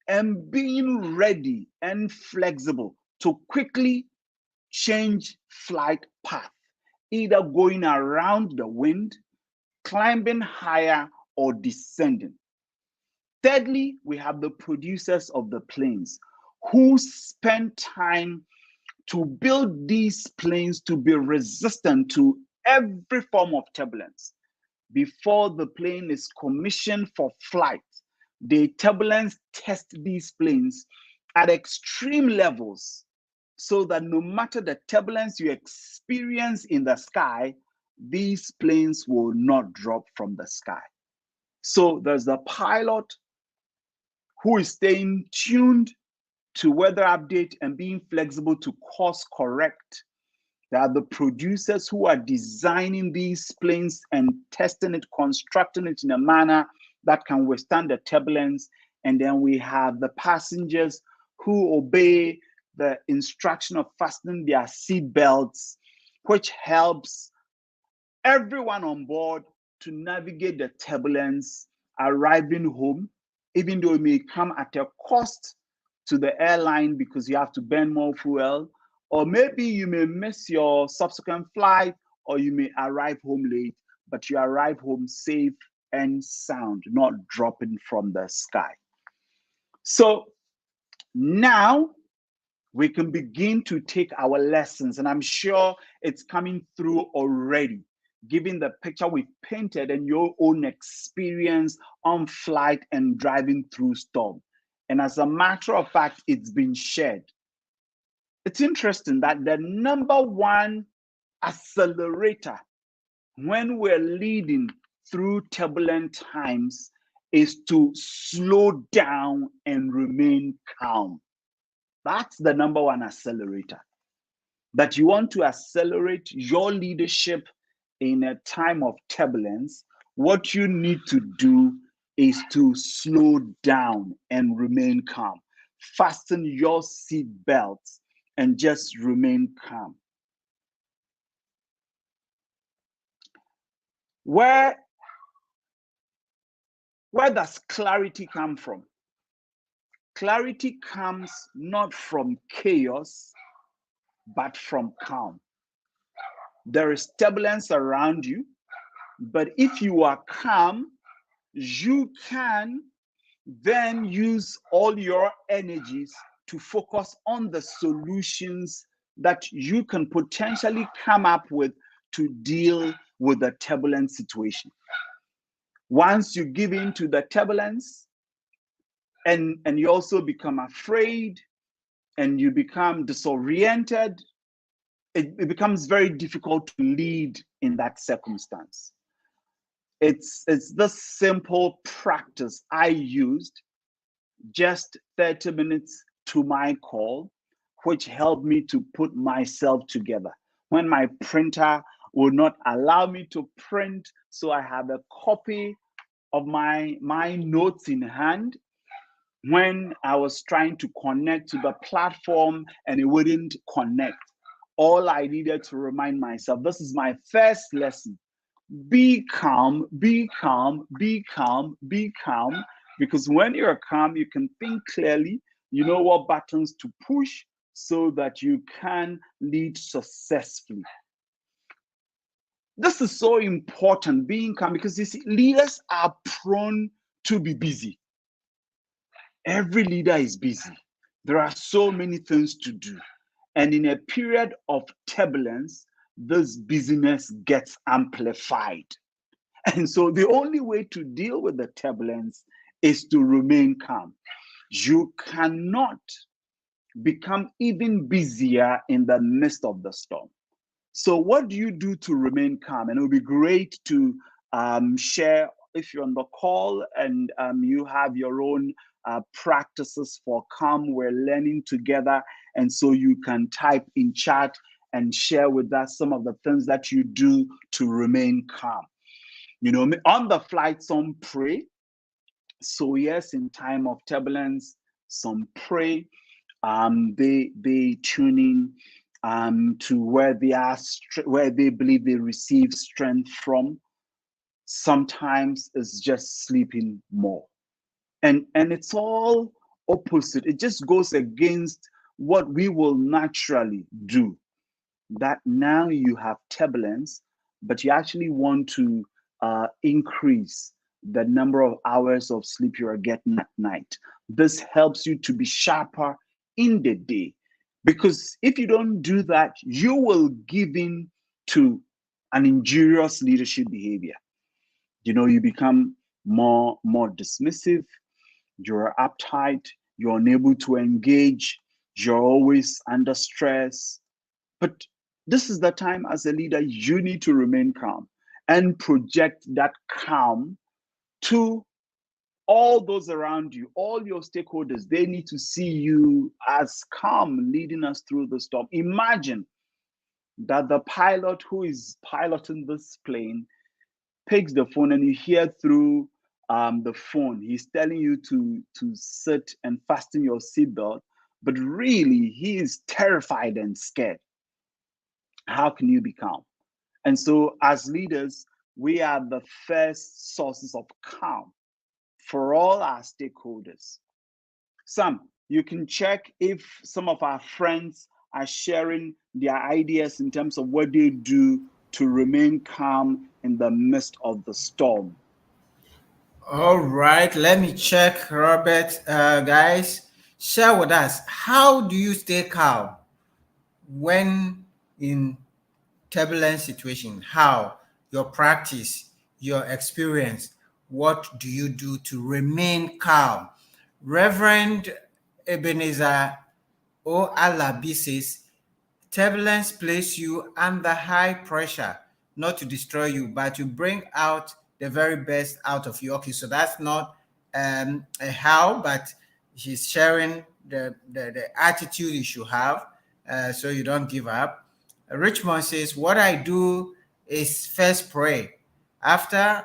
and being ready and flexible to quickly change flight path, either going around the wind, climbing higher, or descending. Thirdly, we have the producers of the planes who spend time to build these planes to be resistant to every form of turbulence. Before the plane is commissioned for flight, they turbulence test these planes at extreme levels so that no matter the turbulence you experience in the sky, these planes will not drop from the sky. So there's the pilot who is staying tuned to weather update and being flexible to course correct. There are the producers who are designing these planes and testing it, constructing it in a manner that can withstand the turbulence. And then we have the passengers who obey the instruction of fastening their seat belts, which helps everyone on board to navigate the turbulence, arriving home, even though it may come at a cost to the airline because you have to burn more fuel, or maybe you may miss your subsequent flight, or you may arrive home late, but you arrive home safe and sound, not dropping from the sky. So now we can begin to take our lessons, and I'm sure it's coming through already, given the picture we painted and your own experience on flight and driving through storm. And as a matter of fact, it's been shared. It's interesting that the number one accelerator when we're leading through turbulent times is to slow down and remain calm. That's the number one accelerator. That you want to accelerate your leadership in a time of turbulence, what you need to do is to slow down and remain calm. Fasten your seat belts and just remain calm. Where does clarity come from? Clarity comes not from chaos, but from calm. There is turbulence around you, but if you are calm, you can then use all your energies to focus on the solutions that you can potentially come up with to deal with the turbulent situation. Once you give in to the turbulence and you also become afraid and you become disoriented, it becomes very difficult to lead in that circumstance. It's this simple practice I used, just 30 minutes to my call, which helped me to put myself together. When my printer will not allow me to print, so I have a copy of my notes in hand. When I was trying to connect to the platform and it wouldn't connect, all I needed to remind myself, this is my first lesson. Be calm, be calm, be calm, be calm. Because when you're calm, you can think clearly, you know what buttons to push so that you can lead successfully. This is so important, being calm, because you see, leaders are prone to be busy. Every leader is busy. There are so many things to do. And in a period of turbulence, this busyness gets amplified. And so the only way to deal with the turbulence is to remain calm. You cannot become even busier in the midst of the storm. So what do you do to remain calm? And it would be great to share if you're on the call and you have your own practices for calm. We're learning together. And so you can type in chat and share with us some of the things that you do to remain calm. You know, on the flight, some pray. So yes, in time of turbulence, some pray. They tune in to where they are, where they believe they receive strength from. Sometimes it's just sleeping more, and it's all opposite. It just goes against what we will naturally do. That now you have turbulence, but you actually want to increase the number of hours of sleep you are getting at night. This helps you to be sharper in the day, because if you don't do that, you will give in to an injurious leadership behavior. You become more dismissive, you're uptight, you're unable to engage, you're always under stress. But this is the time as a leader, you need to remain calm and project that calm to all those around you, all your stakeholders. They need to see you as calm, leading us through the storm. Imagine that the pilot who is piloting this plane picks the phone, and you hear through the phone, he's telling you to sit and fasten your seatbelt, but really he is terrified and scared. How can you be calm? And so, as leaders, we are the first sources of calm for all our stakeholders. Sam, you can check if some of our friends are sharing their ideas in terms of what they do to remain calm in the midst of the storm. All right, let me check, Robert. Guys, share with us, how do you stay calm when in turbulent situation? How? Your practice, your experience, what do you do to remain calm? Reverend Ebenezer O. Alabi says, turbulence places you under high pressure, not to destroy you, but to bring out the very best out of you. Okay, so that's not a how, but he's sharing the attitude you should have, so you don't give up. Richmond says, what I do is first pray. After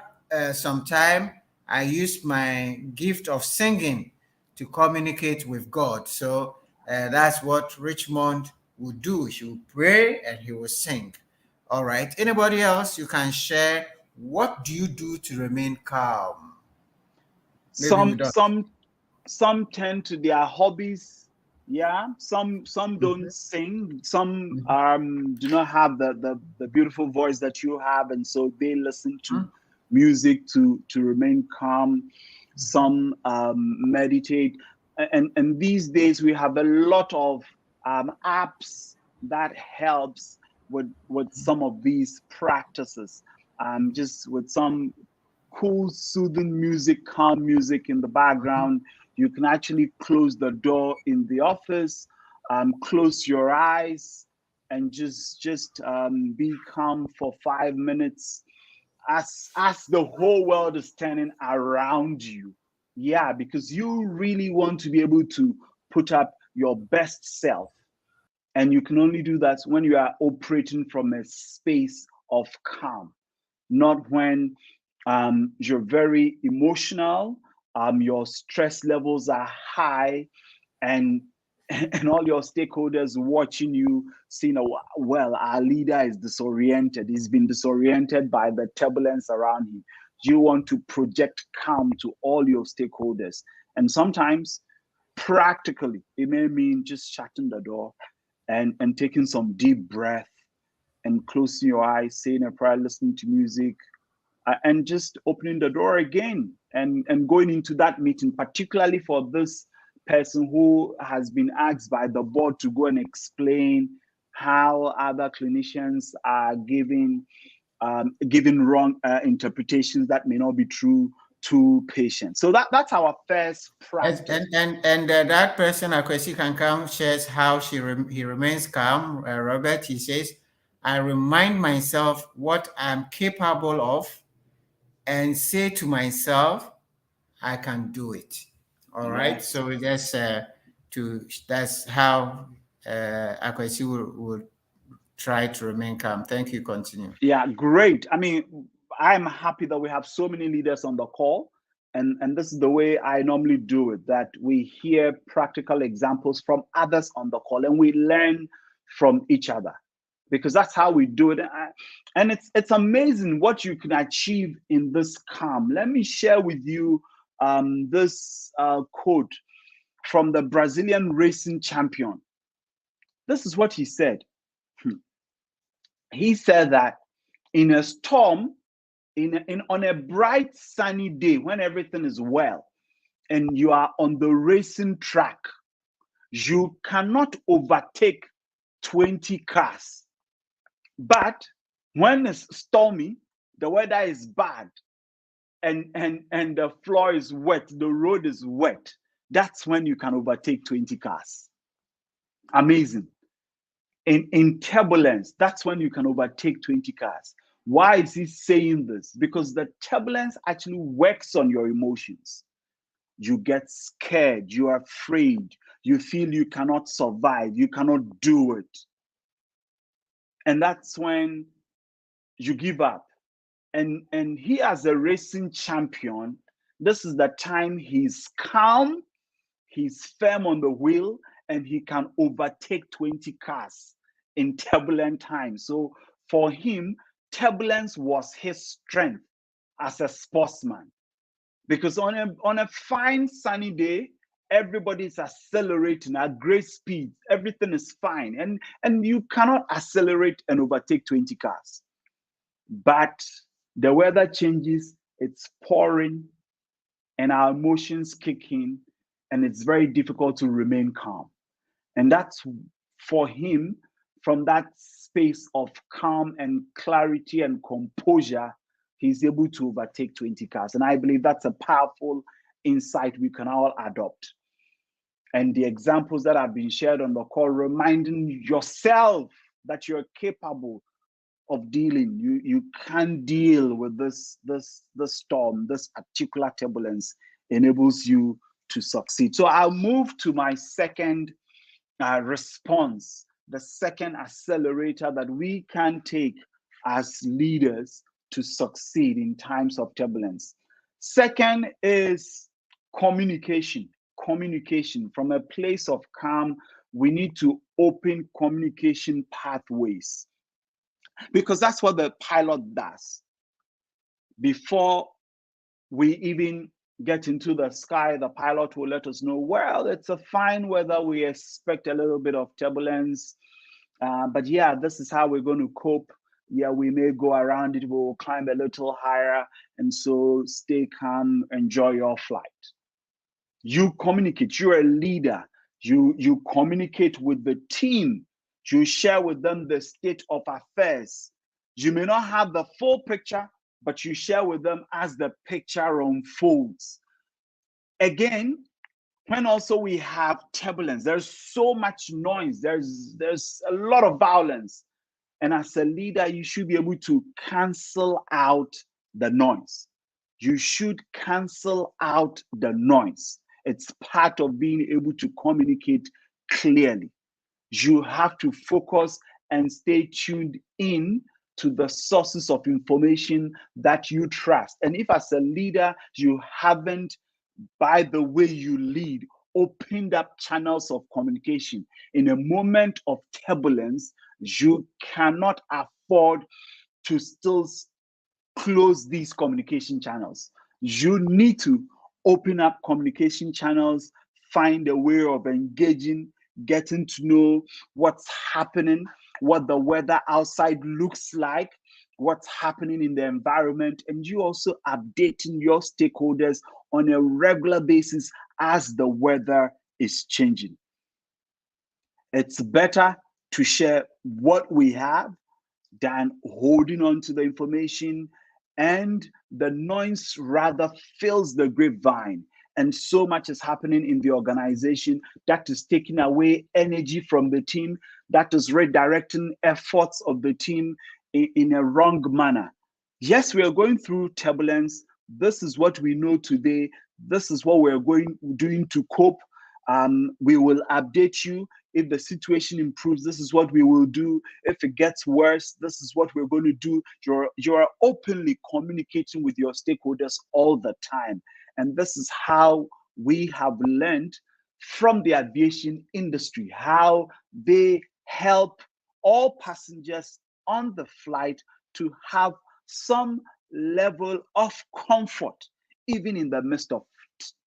some time, I use my gift of singing to communicate with God. So that's what Richmond would do. He will pray and he will sing. All right. Anybody else? You can share. What do you do to remain calm? Maybe we Some don't. some some tend to their hobbies. Yeah, some don't sing, some do not have the beautiful voice that you have, and so they listen to music to remain calm. Some meditate, and these days we have a lot of apps that helps with some of these practices, just with some cool, soothing music, calm music in the background. You can actually close the door in the office, close your eyes, and just be calm for 5 minutes as the whole world is turning around you. Yeah, because you really want to be able to put up your best self. And you can only do that when you are operating from a space of calm, not when you're very emotional, your stress levels are high, and and all your stakeholders watching you, seeing, oh, well, our leader is disoriented. He's been disoriented by the turbulence around him. You want to project calm to all your stakeholders. And sometimes, practically, it may mean just shutting the door and taking some deep breath and closing your eyes, saying a prayer, listening to music, and just opening the door again and going into that meeting, particularly for this person who has been asked by the board to go and explain how other clinicians are giving wrong interpretations that may not be true to patients. So that's our first practice. And that person, Akwesi Kankam, shares how he remains calm. Robert, he says, I remind myself what I'm capable of and say to myself, I can do it. All right. Yes. So that's how Akwesi will try to remain calm. Thank you. Continue. Yeah, great. I mean, I'm happy that we have so many leaders on the call. and this is the way I normally do it, that we hear practical examples from others on the call and we learn from each other, because that's how we do it. And it's amazing what you can achieve in this calm. Let me share with you this quote from the Brazilian racing champion. This is what he said. He said that in a storm, on a bright sunny day when everything is well and you are on the racing track, you cannot overtake 20 cars. But when it's stormy, the weather is bad, and the floor is wet, the road is wet, that's when you can overtake 20 cars. Amazing. In turbulence, that's when you can overtake 20 cars. Why is he saying this? Because the turbulence actually works on your emotions. You get scared, you are afraid, you feel you cannot survive, you cannot do it. And that's when you give up. And he, as a racing champion, this is the time he's calm, he's firm on the wheel, and he can overtake 20 cars in turbulent times. So for him, turbulence was his strength as a sportsman. Because on a fine sunny day, everybody's accelerating at great speed. Everything is fine. And you cannot accelerate and overtake 20 cars. But the weather changes, it's pouring, and our emotions kick in, and it's very difficult to remain calm. And that's for him, from that space of calm and clarity and composure, he's able to overtake 20 cars. And I believe that's a powerful insight we can all adopt. And the examples that have been shared on the call, reminding yourself that you're capable of dealing. You can deal with this storm, this particular turbulence enables you to succeed. So I'll move to my second response, the second accelerator that we can take as leaders to succeed in times of turbulence. Second is communication. Communication. From a place of calm, we need to open communication pathways, because that's what the pilot does. Before we even get into the sky, the pilot will let us know, well, it's a fine weather, we expect a little bit of turbulence, but yeah, this is how we're going to cope. Yeah, we may go around it, we'll climb a little higher, and so stay calm, enjoy your flight. You communicate, you're a leader, you communicate with the team, you share with them the state of affairs. You may not have the full picture, but you share with them as the picture unfolds. Again, when also we have turbulence, there's so much noise, there's a lot of violence. And as a leader, you should be able to cancel out the noise. You should cancel out the noise. It's part of being able to communicate clearly. You have to focus and stay tuned in to the sources of information that you trust. And if as a leader, you haven't, by the way you lead, opened up channels of communication, in a moment of turbulence, you cannot afford to still close these communication channels. You need to open up communication channels, find a way of engaging, getting to know what's happening, what the weather outside looks like, what's happening in the environment, and you also updating your stakeholders on a regular basis as the weather is changing. It's better to share what we have than holding on to the information, and the noise rather fills the grapevine. And so much is happening in the organization that is taking away energy from the team, that is redirecting efforts of the team in a wrong manner. Yes, we are going through turbulence. This is what we know today. This is what we're doing to cope. We will update you. If the situation improves, this is what we will do. If it gets worse, this is what we're going to do. You're openly communicating with your stakeholders all the time. And this is how we have learned from the aviation industry, how they help all passengers on the flight to have some level of comfort, even in the midst of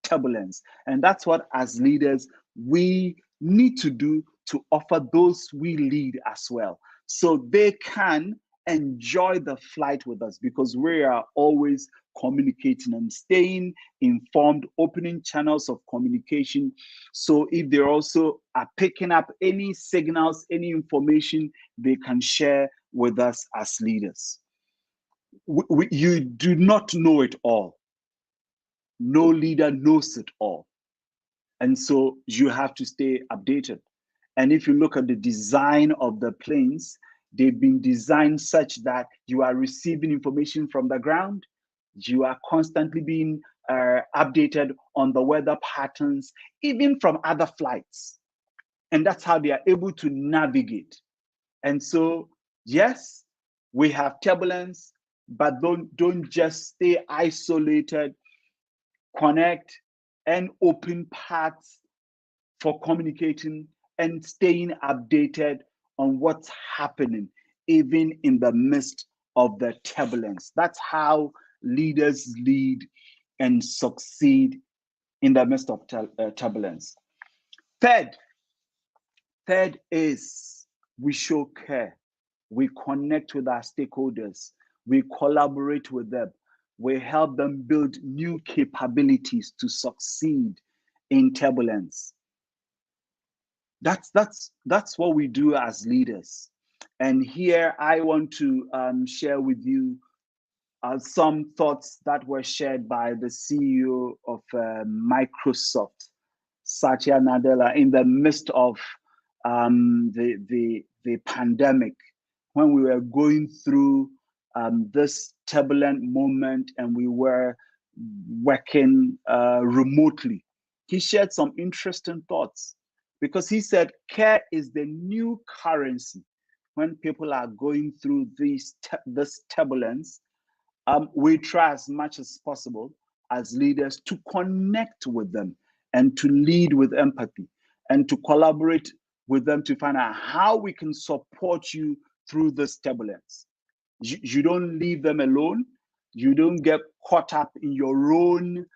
turbulence. And that's what, as leaders, we need to do to offer those we lead as well, so they can enjoy the flight with us, because we are always communicating and staying informed, opening channels of communication. So if they also are picking up any signals, any information, they can share with us as leaders. You do not know it all. No leader knows it all. And so you have to stay updated. And if you look at the design of the planes, they've been designed such that you are receiving information from the ground. You are constantly being updated on the weather patterns, even from other flights. And that's how they are able to navigate. And so, yes, we have turbulence, but don't just stay isolated. Connect and open paths for communicating and staying updated on what's happening, even in the midst of the turbulence. That's how leaders lead and succeed in the midst of turbulence. Third is we show care. We connect with our stakeholders. We collaborate with them. We help them build new capabilities to succeed in turbulence. That's what we do as leaders. And here I want to share with you some thoughts that were shared by the CEO of Microsoft, Satya Nadella, in the midst of the pandemic, when we were going through this turbulent moment and we were working remotely. He shared some interesting thoughts, because he said care is the new currency when people are going through this turbulence. We try as much as possible as leaders to connect with them and to lead with empathy and to collaborate with them to find out how we can support you through this turbulence. You don't leave them alone. You don't get caught up in your own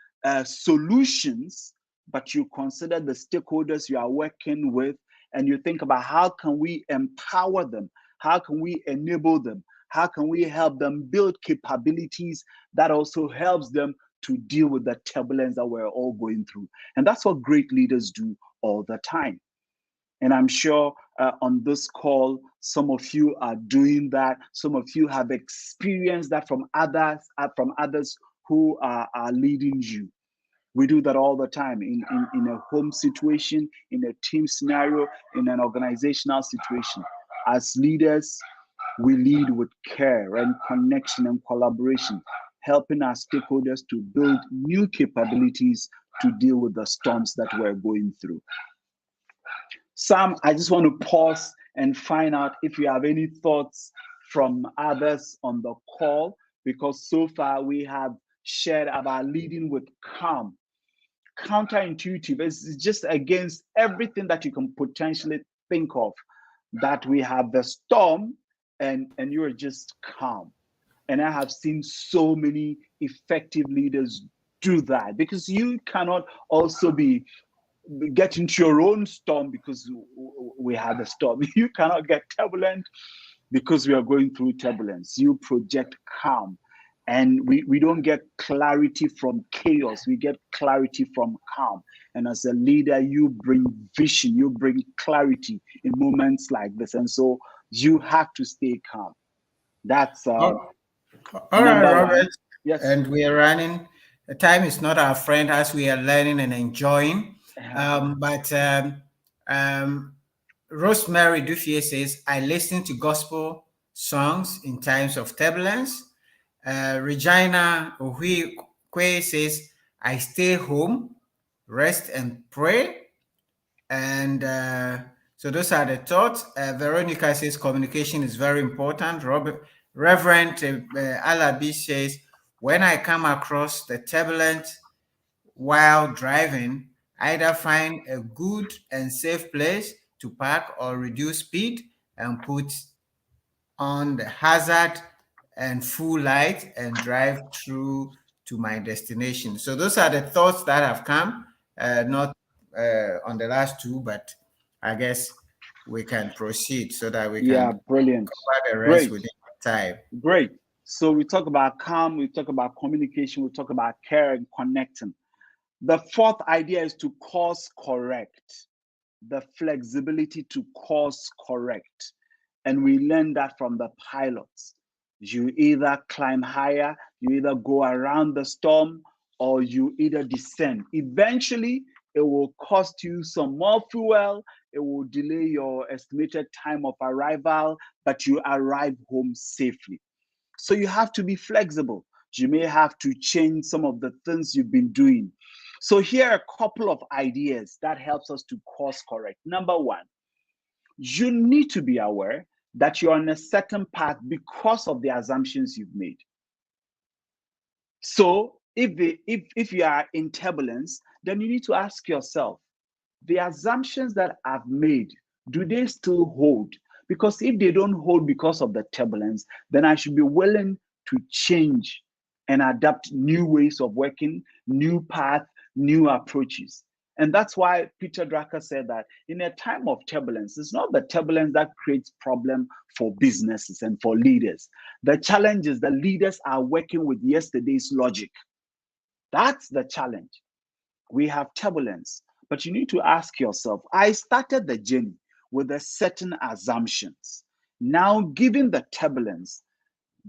solutions, but you consider the stakeholders you are working with, and you think about how can we empower them? How can we enable them? How can we help them build capabilities that also helps them to deal with the turbulence that we're all going through? And that's what great leaders do all the time. And I'm sure on this call, some of you are doing that. Some of you have experienced that from others who are leading you. We do that all the time in a home situation, in a team scenario, in an organizational situation. As leaders, we lead with care and connection and collaboration, helping our stakeholders to build new capabilities to deal with the storms that we're going through. Sam, I just want to pause and find out if you have any thoughts from others on the call, because so far we have shared about leading with calm. Counterintuitive is just against everything that you can potentially think of, that we have the storm and you're just calm. And I have seen so many effective leaders do that, because you cannot also get into your own storm because we have a storm. You cannot get turbulent because we are going through turbulence. You project calm. And we don't get clarity from chaos. We get clarity from calm. And as a leader, you bring vision, you bring clarity in moments like this. And so you have to stay calm. That's all right, Robert. one. Yes. And we are running. The time is not our friend as we are learning and enjoying. But Rosemary Duffier says, I listen to gospel songs in times of turbulence. Regina Ohuikwe says, I stay home, rest and pray. And So those are the thoughts. Veronica says communication is very important. Reverend Alabi says, when I come across the turbulent while driving, either find a good and safe place to park or reduce speed and put on the hazard and full light and drive through to my destination. So those are the thoughts that have come, not on the last two, but I guess we can proceed so that we Yeah, can brilliant. cover the rest Great. within the time. Great. So we talk about calm, we talk about communication, we talk about care and connecting. The fourth idea is to course correct, the flexibility to course correct. And we learn that from the pilots. You either climb higher, you either go around the storm, or you either descend. Eventually, it will cost you some more fuel, it will delay your estimated time of arrival, but you arrive home safely. So you have to be flexible. You may have to change some of the things you've been doing. So here are a couple of ideas that helps us to course correct. Number one, you need to be aware that you're on a certain path because of the assumptions you've made. So if you are in turbulence, then you need to ask yourself, the assumptions that I've made, do they still hold? Because if they don't hold because of the turbulence, then I should be willing to change and adapt new ways of working, new path, new approaches. And that's why Peter Drucker said that in a time of turbulence, it's not the turbulence that creates problem for businesses and for leaders. The challenge is the leaders are working with yesterday's logic. That's the challenge. We have turbulence, but you need to ask yourself, I started the journey with a certain assumptions. Now, given the turbulence,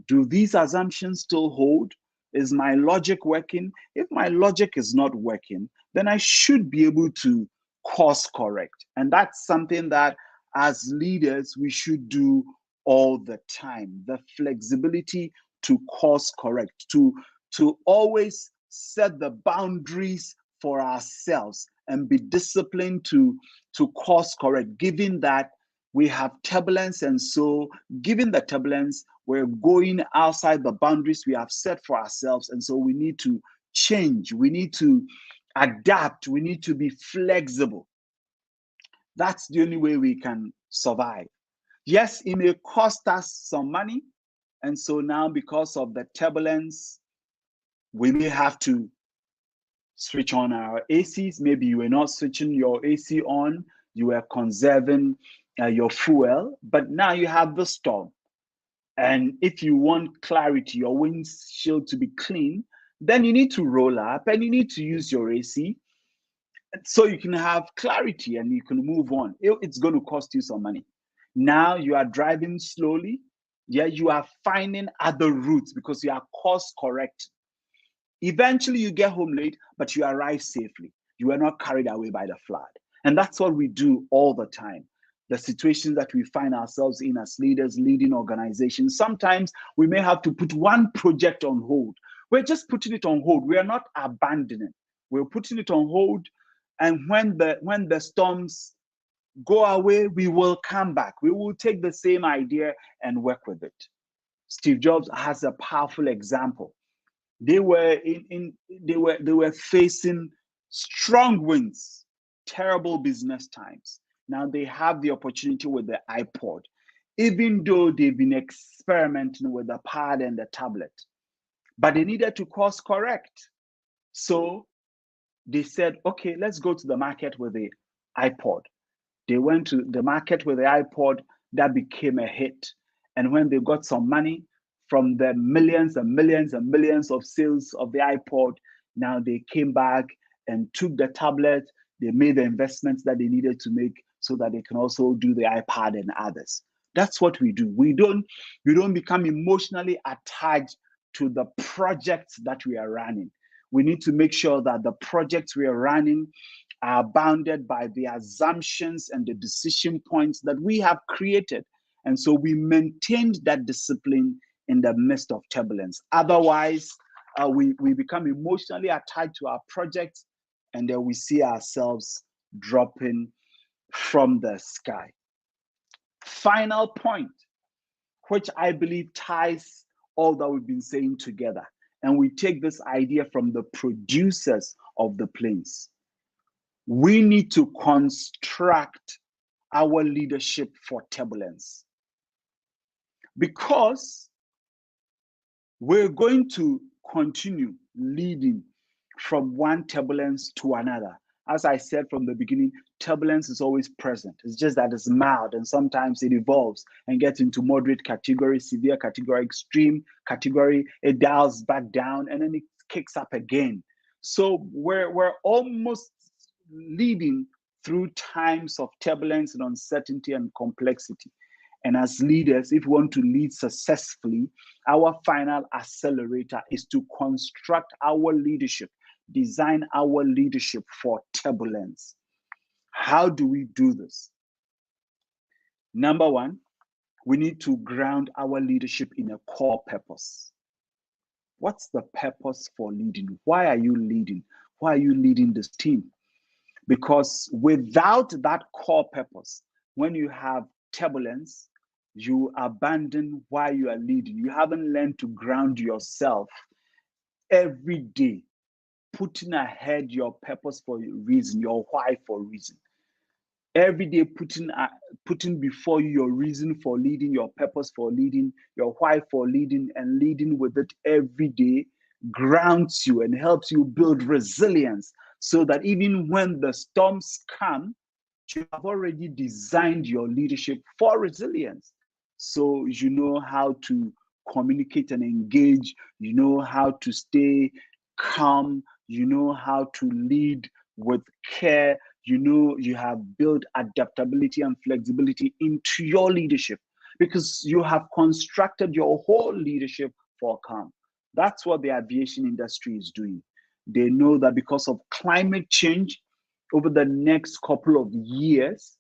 do these assumptions still hold? Is my logic working? If my logic is not working, then I should be able to course correct. And that's something that as leaders, we should do all the time. The flexibility to course correct, to always set the boundaries for ourselves and be disciplined to course correct, given that we have turbulence. And so, given the turbulence, we're going outside the boundaries we have set for ourselves. And so, we need to change, we need to adapt, we need to be flexible. That's the only way we can survive. Yes, it may cost us some money. And so, now because of the turbulence, we may have to switch on our ACs. Maybe you were not switching your AC on, you were conserving your fuel, but now you have the storm. And if you want clarity, your windshield to be clean, then you need to roll up and you need to use your AC so you can have clarity and you can move on. It's going to cost you some money. Now you are driving slowly. Yeah, you are finding other routes because you are course correct. Eventually, you get home late, but you arrive safely. You are not carried away by the flood. And that's what we do all the time. The situations that we find ourselves in as leaders, leading organizations, sometimes we may have to put one project on hold. We're just putting it on hold. We are not abandoning. We're putting it on hold. And when the storms go away, we will come back. We will take the same idea and work with it. Steve Jobs has a powerful example. They were they were facing strong winds, terrible business times. Now they have the opportunity with the iPod, even though they've been experimenting with the pad and the tablet, but they needed to course correct. So they said, okay, let's go to the market with the iPod. They went to the market with the iPod. That became a hit. And when they got some money from the millions and millions and millions of sales of the iPod, now they came back and took the tablet. They made the investments that they needed to make so that they can also do the iPad and others. That's what we do. We don't become emotionally attached to the projects that we are running. We need to make sure that the projects we are running are bounded by the assumptions and the decision points that we have created. And so we maintained that discipline in the midst of turbulence. Otherwise, we become emotionally attached to our projects, and then we see ourselves dropping from the sky. Final point, which I believe ties all that we've been saying together. And we take this idea from the producers of the planes. We need to construct our leadership for turbulence, because we're going to continue leading from one turbulence to another. As I said from the beginning, turbulence is always present. It's just that it's mild, and sometimes it evolves and gets into moderate category, severe category, extreme category. It dials back down and then it kicks up again. So we're almost leading through times of turbulence and uncertainty and complexity. And as leaders, if we want to lead successfully, our final accelerator is to construct our leadership, design our leadership for turbulence. How do we do this? Number one, we need to ground our leadership in a core purpose. What's the purpose for leading? Why are you leading? Why are you leading this team? Because without that core purpose, when you have turbulence, you abandon why you are leading. You haven't learned to ground yourself every day, putting ahead your purpose for a reason, your why for a reason. Every day, putting before you your reason for leading, your purpose for leading, your why for leading, and leading with it every day grounds you and helps you build resilience, so that even when the storms come, you have already designed your leadership for resilience. So you know how to communicate and engage, you know how to stay calm, you know how to lead with care, you know you have built adaptability and flexibility into your leadership, because you have constructed your whole leadership for calm. That's what the aviation industry is doing. They know that because of climate change, over the next couple of years,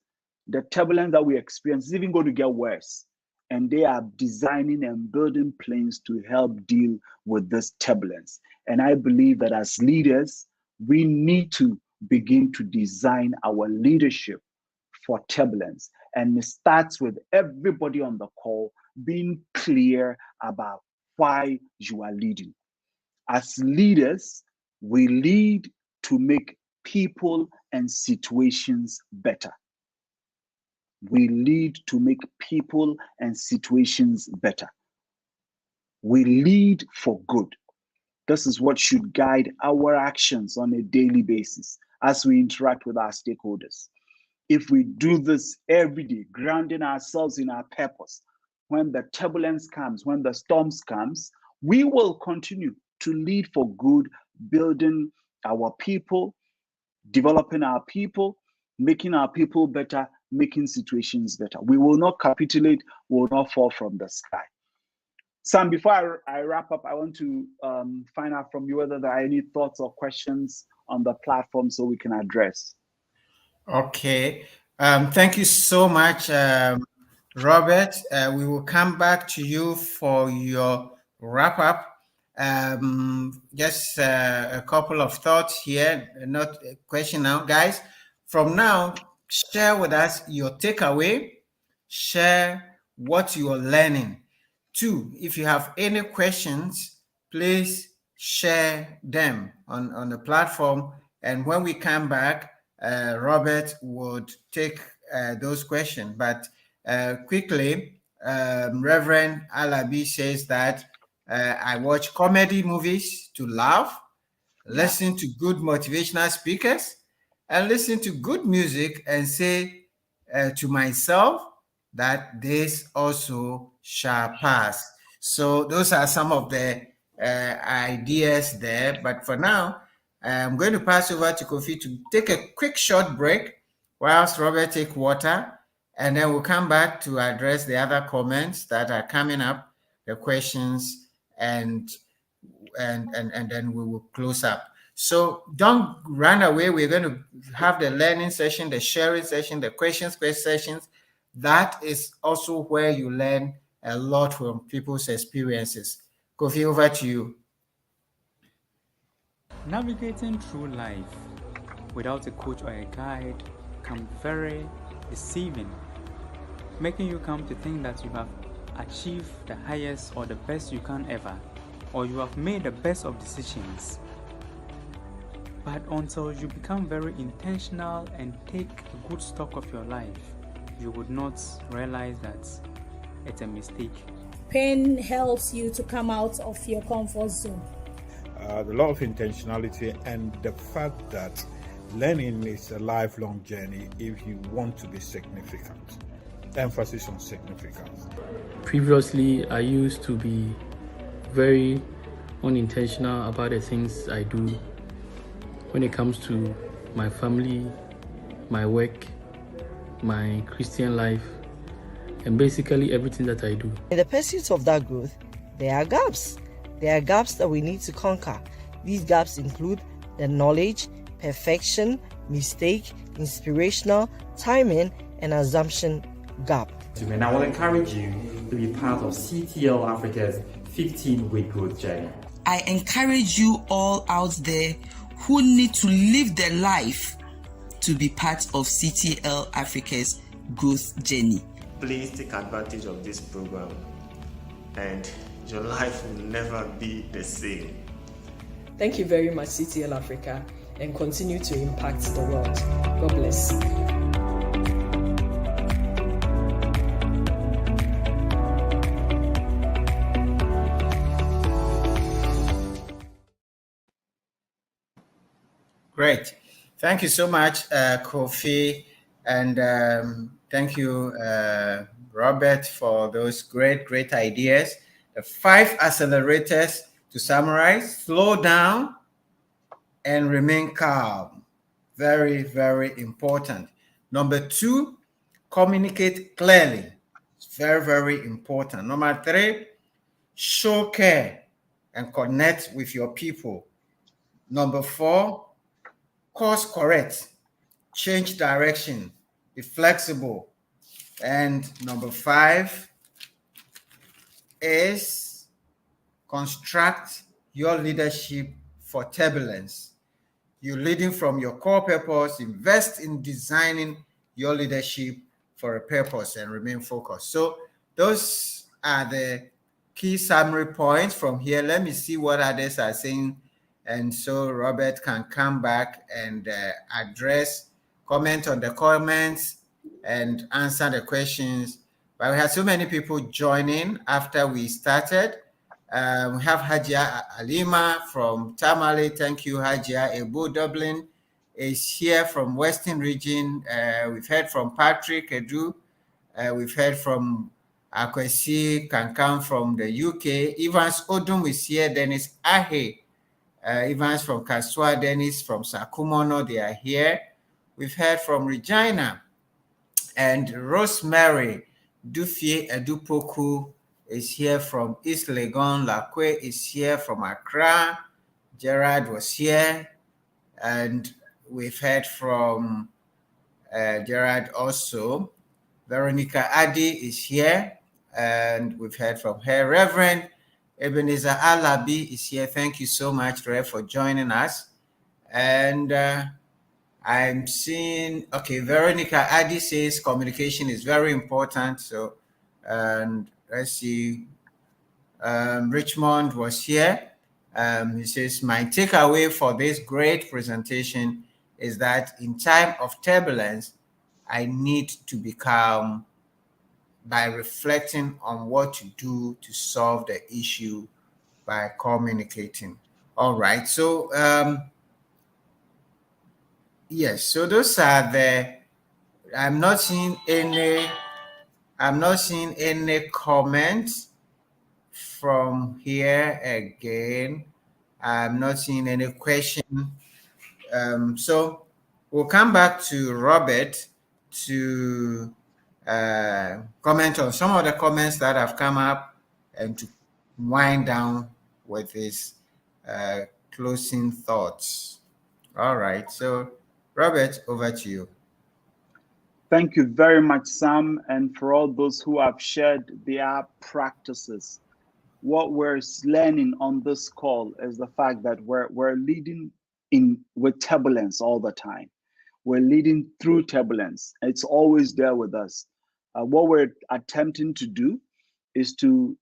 the turbulence that we experience is even going to get worse. And they are designing and building planes to help deal with this turbulence. And I believe that as leaders, we need to begin to design our leadership for turbulence. And it starts with everybody on the call being clear about why you are leading. As leaders, we lead to make people and situations better. We lead to make people and situations better. We lead for good. This is what should guide our actions on a daily basis as we interact with our stakeholders. If we do this every day, grounding ourselves in our purpose, when the turbulence comes, when the storms comes, we will continue to lead for good, building our people, developing our people, making our people better, making situations better. We will not capitulate, we will not fall from the sky. Sam, before I wrap up, I want to find out from you whether there are any thoughts or questions on the platform so we can address. Okay. Thank you so much, Robert. We will come back to you for your wrap up. Just a couple of thoughts here, not a question now. Guys, from now, share with us your takeaway, share what you are learning. Two, if you have any questions, please share them on the platform. And when we come back, Robert would take those questions. But quickly, Reverend Alabi says that I watch comedy movies to laugh, listen to good motivational speakers, and listen to good music and say to myself that this also shall pass. So those are some of the ideas there. But for now, I'm going to pass over to Kofi to take a quick short break whilst Robert take water, and then we'll come back to address the other comments that are coming up, the questions, and then we will close up. So don't run away. We're going to have the learning session, the sharing session, the questions sessions. That is also where you learn a lot from people's experiences. Kofi, over to you. Navigating through life without a coach or a guide become very deceiving, making you come to think that you have achieved the highest or the best you can ever, or you have made the best of decisions. But until you become very intentional and take a good stock of your life, you would not realize that it's a mistake. Pain helps you to come out of your comfort zone. The law of intentionality and the fact that learning is a lifelong journey if you want to be significant. Emphasis on significance. Previously, I used to be very unintentional about the things I do when it comes to my family, my work, my Christian life, and basically everything that I do. In the pursuit of that growth, there are gaps. There are gaps that we need to conquer. These gaps include the knowledge, perfection, mistake, inspirational, timing, and assumption gap. And I will encourage you to be part of CTL Africa's 15-week growth journey. I encourage you all out there who need to live their life to be part of CTL Africa's growth journey. Please take advantage of this program and your life will never be the same. Thank you very much, CTL Africa, and continue to impact the world. God bless. Great. Thank you so much, Kofi, and thank you, Robert, for those great ideas. The 5 accelerators, to summarize: slow down and remain calm. Very, very important. Number 2, communicate clearly. It's very, very important. Number 3, show care and connect with your people. Number 4, course correct, change direction, be flexible. And number 5 is construct your leadership for turbulence. You're leading from your core purpose, invest in designing your leadership for a purpose and remain focused. So those are the key summary points from here. Let me see what others are saying. And so Robert can come back and address, comment on the comments and answer the questions. But we had so many people joining after we started. We have Hajia Alima from Tamale. Thank you, Hajia. Ebo Dublin is here from Western region. We've heard from Patrick Edu. We've heard from Akwesi Kankan from the UK. Evans Odum is here. Dennis Ahe. Evans from Kaswa, Dennis from Sakumono, they are here. We've heard from Regina and Rosemary Dufie Edupoku is here from East Legon. Lakwe is here from Accra. Gerard was here. And we've heard from Gerard also. Veronica Adi is here. And we've heard from her. Reverend Ebenezer Alabi is here. Thank you so much, Rev, for joining us. And I'm seeing, okay, Veronica Adi says communication is very important. So, and let's see, Richmond was here. He says, my takeaway for this great presentation is that in time of turbulence, I need to be calm by reflecting on what to do to solve the issue by communicating. All right. So, yes. So those are the. I'm not seeing any comments from here again. I'm not seeing any question. So we'll come back to Robert to comment on some of the comments that have come up and to wind down with his closing thoughts. All right. So Robert, over to you. Thank you very much, Sam, and for all those who have shared their practices. What we're learning on this call is the fact that we're leading with turbulence all the time. We're leading through turbulence. It's always there with us. What we're attempting to do is to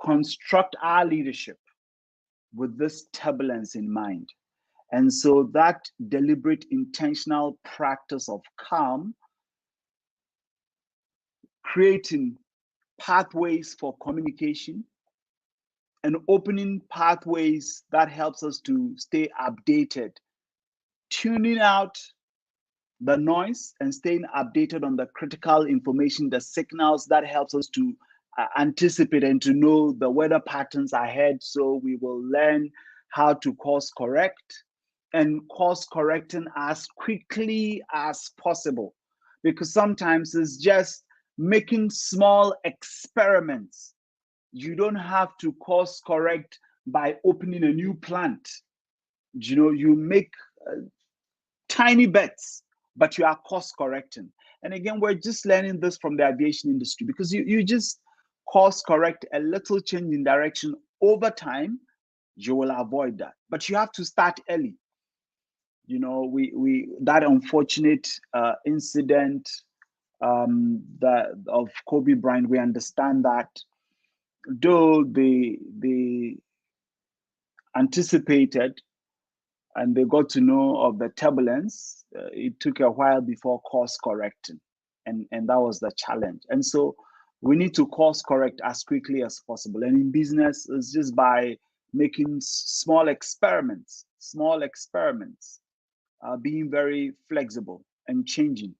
construct our leadership with this turbulence in mind. And so that deliberate, intentional practice of calm, creating pathways for communication and opening pathways that helps us to stay updated, tuning out the noise and staying updated on the critical information, the signals that helps us to anticipate and to know the weather patterns ahead, so we will learn how to course correct and course correcting as quickly as possible, because sometimes it's just making small experiments. You don't have to course correct by opening a new plant. You make tiny bets, but you are course correcting. And again, we're just learning this from the aviation industry, because you just course correct a little change in direction over time, you will avoid that. But you have to start early. We that unfortunate incident that of Kobe Bryant, we understand that though they anticipated and they got to know of the turbulence, it took a while before course correcting, and that was the challenge. And so we need to course correct as quickly as possible. And in business, it's just by making small experiments, being very flexible and changing.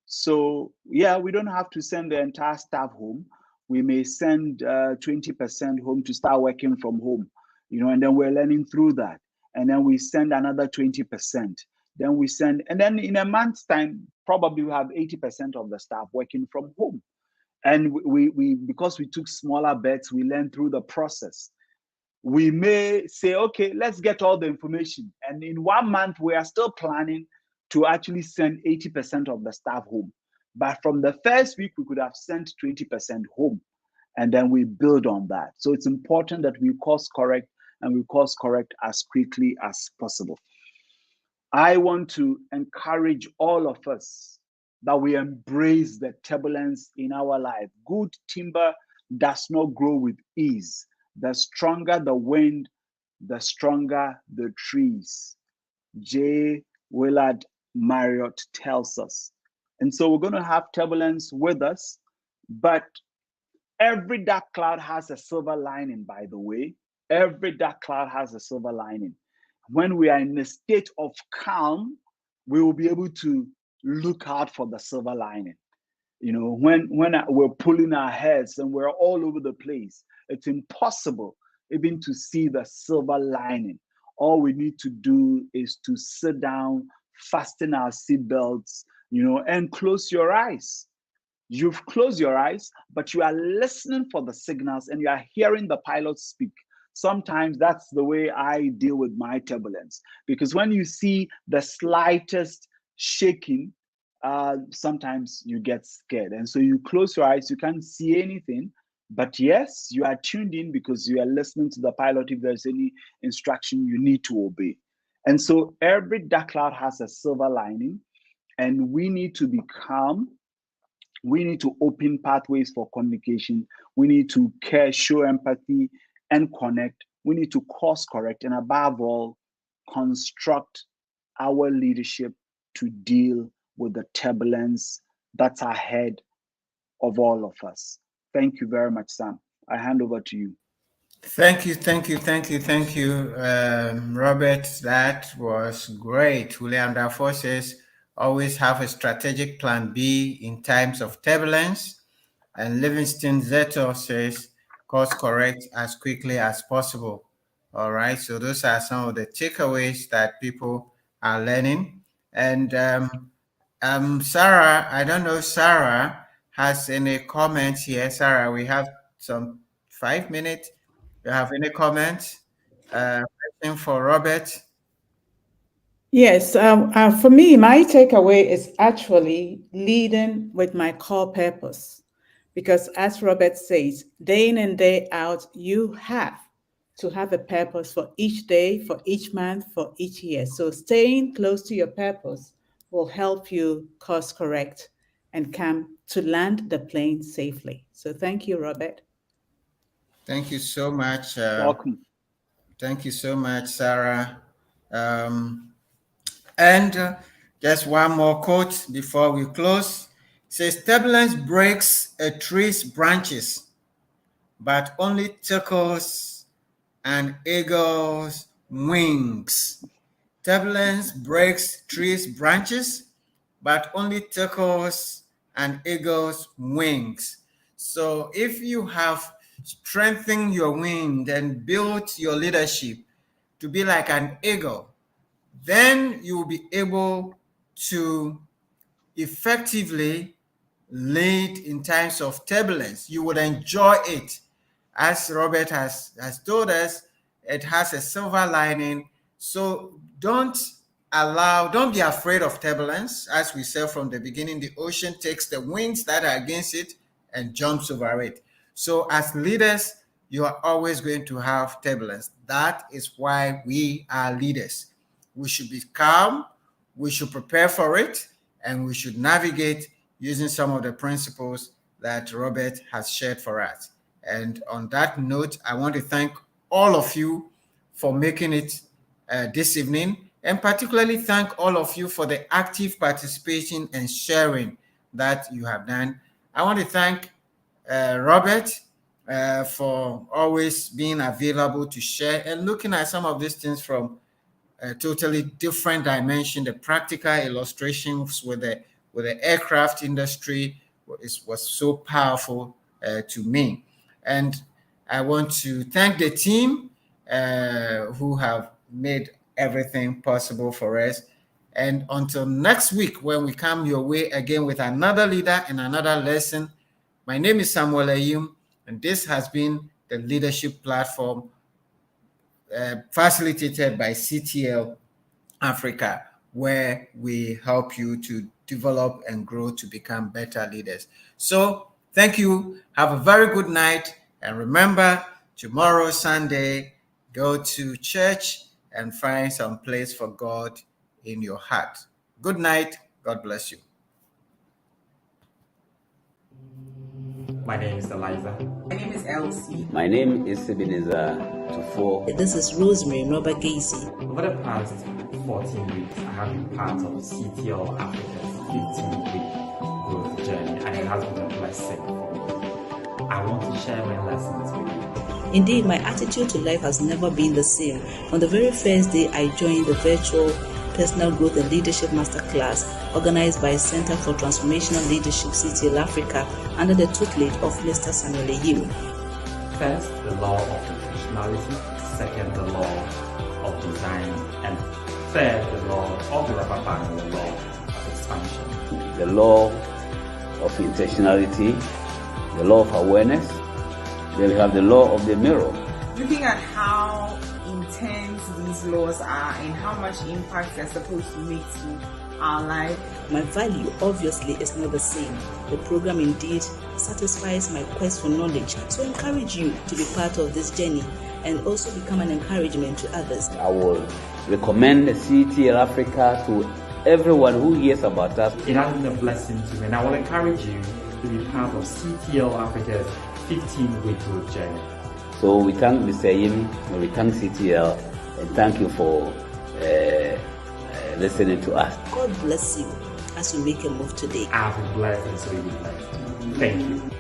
So yeah, we don't have to send the entire staff home. We may send 20% home to start working from home, and then we're learning through that. And then we send another 20%. Then we send, and then in a month's time, probably we have 80% of the staff working from home. And we because we took smaller bets, we learned through the process. We may say, okay, let's get all the information. And in 1 month, we are still planning to actually send 80% of the staff home. But from the first week, we could have sent 20% home. And then we build on that. So it's important that we course correct, and we course correct as quickly as possible. I want to encourage all of us that we embrace the turbulence in our life. Good timber does not grow with ease. The stronger the wind, the stronger the trees. J. Willard Marriott tells us. And so we're going to have turbulence with us, but every dark cloud has a silver lining, by the way. Every dark cloud has a silver lining. When we are in a state of calm, we will be able to look out for the silver lining. When we're pulling our heads and we're all over the place, it's impossible even to see the silver lining. All we need to do is to sit down, fasten our seatbelts, and close your eyes. You've closed your eyes, but you are listening for the signals and you are hearing the pilot speak. Sometimes that's the way I deal with my turbulence, because when you see the slightest shaking, sometimes you get scared. And so you close your eyes, you can't see anything, but yes, you are tuned in because you are listening to the pilot if there's any instruction you need to obey. And so every dark cloud has a silver lining, and we need to be calm. We need to open pathways for communication. We need to care, show empathy, and connect. We need to course correct, and above all, construct our leadership to deal with the turbulence that's ahead of all of us. Thank you very much, Sam. I hand over to you. Thank you, Robert. That was great. William Dafoe says, always have a strategic plan B in times of turbulence. And Livingston Zeto says, course correct as quickly as possible. All right, so those are some of the takeaways that people are learning. And Sarah, I don't know if Sarah has any comments here. Sarah, we have some 5 minutes. Do you have any comments? Question for Robert? Yes, for me, my takeaway is actually leading with my core purpose. Because as Robert says, day in and day out, you have to have a purpose for each day, for each month, for each year. So staying close to your purpose will help you course correct and come to land the plane safely. So thank you, Robert. Thank you so much. Welcome. Thank you so much, Sarah. And just one more quote before we close. It says, turbulence breaks a tree's branches, but only tickles an eagle's wings. Turbulence breaks trees' branches, but only tickles an eagle's wings. So if you have strengthened your wing and built your leadership to be like an eagle, then you will be able to effectively lead in times of turbulence. You would enjoy it. As Robert has told us, it has a silver lining. So don't be afraid of turbulence. As we said from the beginning, the ocean takes the winds that are against it and jumps over it. So as leaders, you are always going to have turbulence. That is why we are leaders. We should be calm, we should prepare for it, and we should navigate using some of the principles that Robert has shared for us. And on that note, I want to thank all of you for making it this evening, and particularly thank all of you for the active participation and sharing that you have done. I want to thank Robert for always being available to share and looking at some of these things from a totally different dimension. The practical illustrations with the aircraft industry was so powerful to me. And I want to thank the team who have made everything possible for us. And until next week, when we come your way again with another leader and another lesson, my name is Samuel Ayum, and this has been the Leadership Platform facilitated by CTL Africa, where we help you to develop and grow to become better leaders. So thank you. Have a very good night. And remember, tomorrow, Sunday, go to church and find some place for God in your heart. Good night. God bless you. My name is Eliza. My name is Elsie. My name is Ebenezer Tufo. This is Rosemary Robert Gacy. Over the past 14 weeks, I have been part of CTL Africa's 15-week growth journey, and it has been a blessing for me. I want to share my lessons with you. Indeed, my attitude to life has never been the same. On the very first day I joined the virtual Personal Growth and Leadership Masterclass organized by Center for Transformational Leadership CTL Africa under the tutelage of Mr. Samuel Ayum. First, the law of intentionality. Second, the law of design. And third, the law of the rubber band, the law of expansion. The law of intentionality, the law of awareness. Then we have the law of the mirror. Looking at how intense these laws are and how much impact they're supposed to make to our life. My value obviously is not the same. The program indeed satisfies my quest for knowledge, so I encourage you to be part of this journey and also become an encouragement to others. I will recommend CTL Africa to everyone who hears about us. It has been a blessing to me, and I will encourage you to be part of CTL Africa's 15-week growth journey. So we thank Mr. Ayim, we thank CTL, and thank you for listening to us. God bless you as you make a move today. I've been blessed, and so you be blessed. Thank you.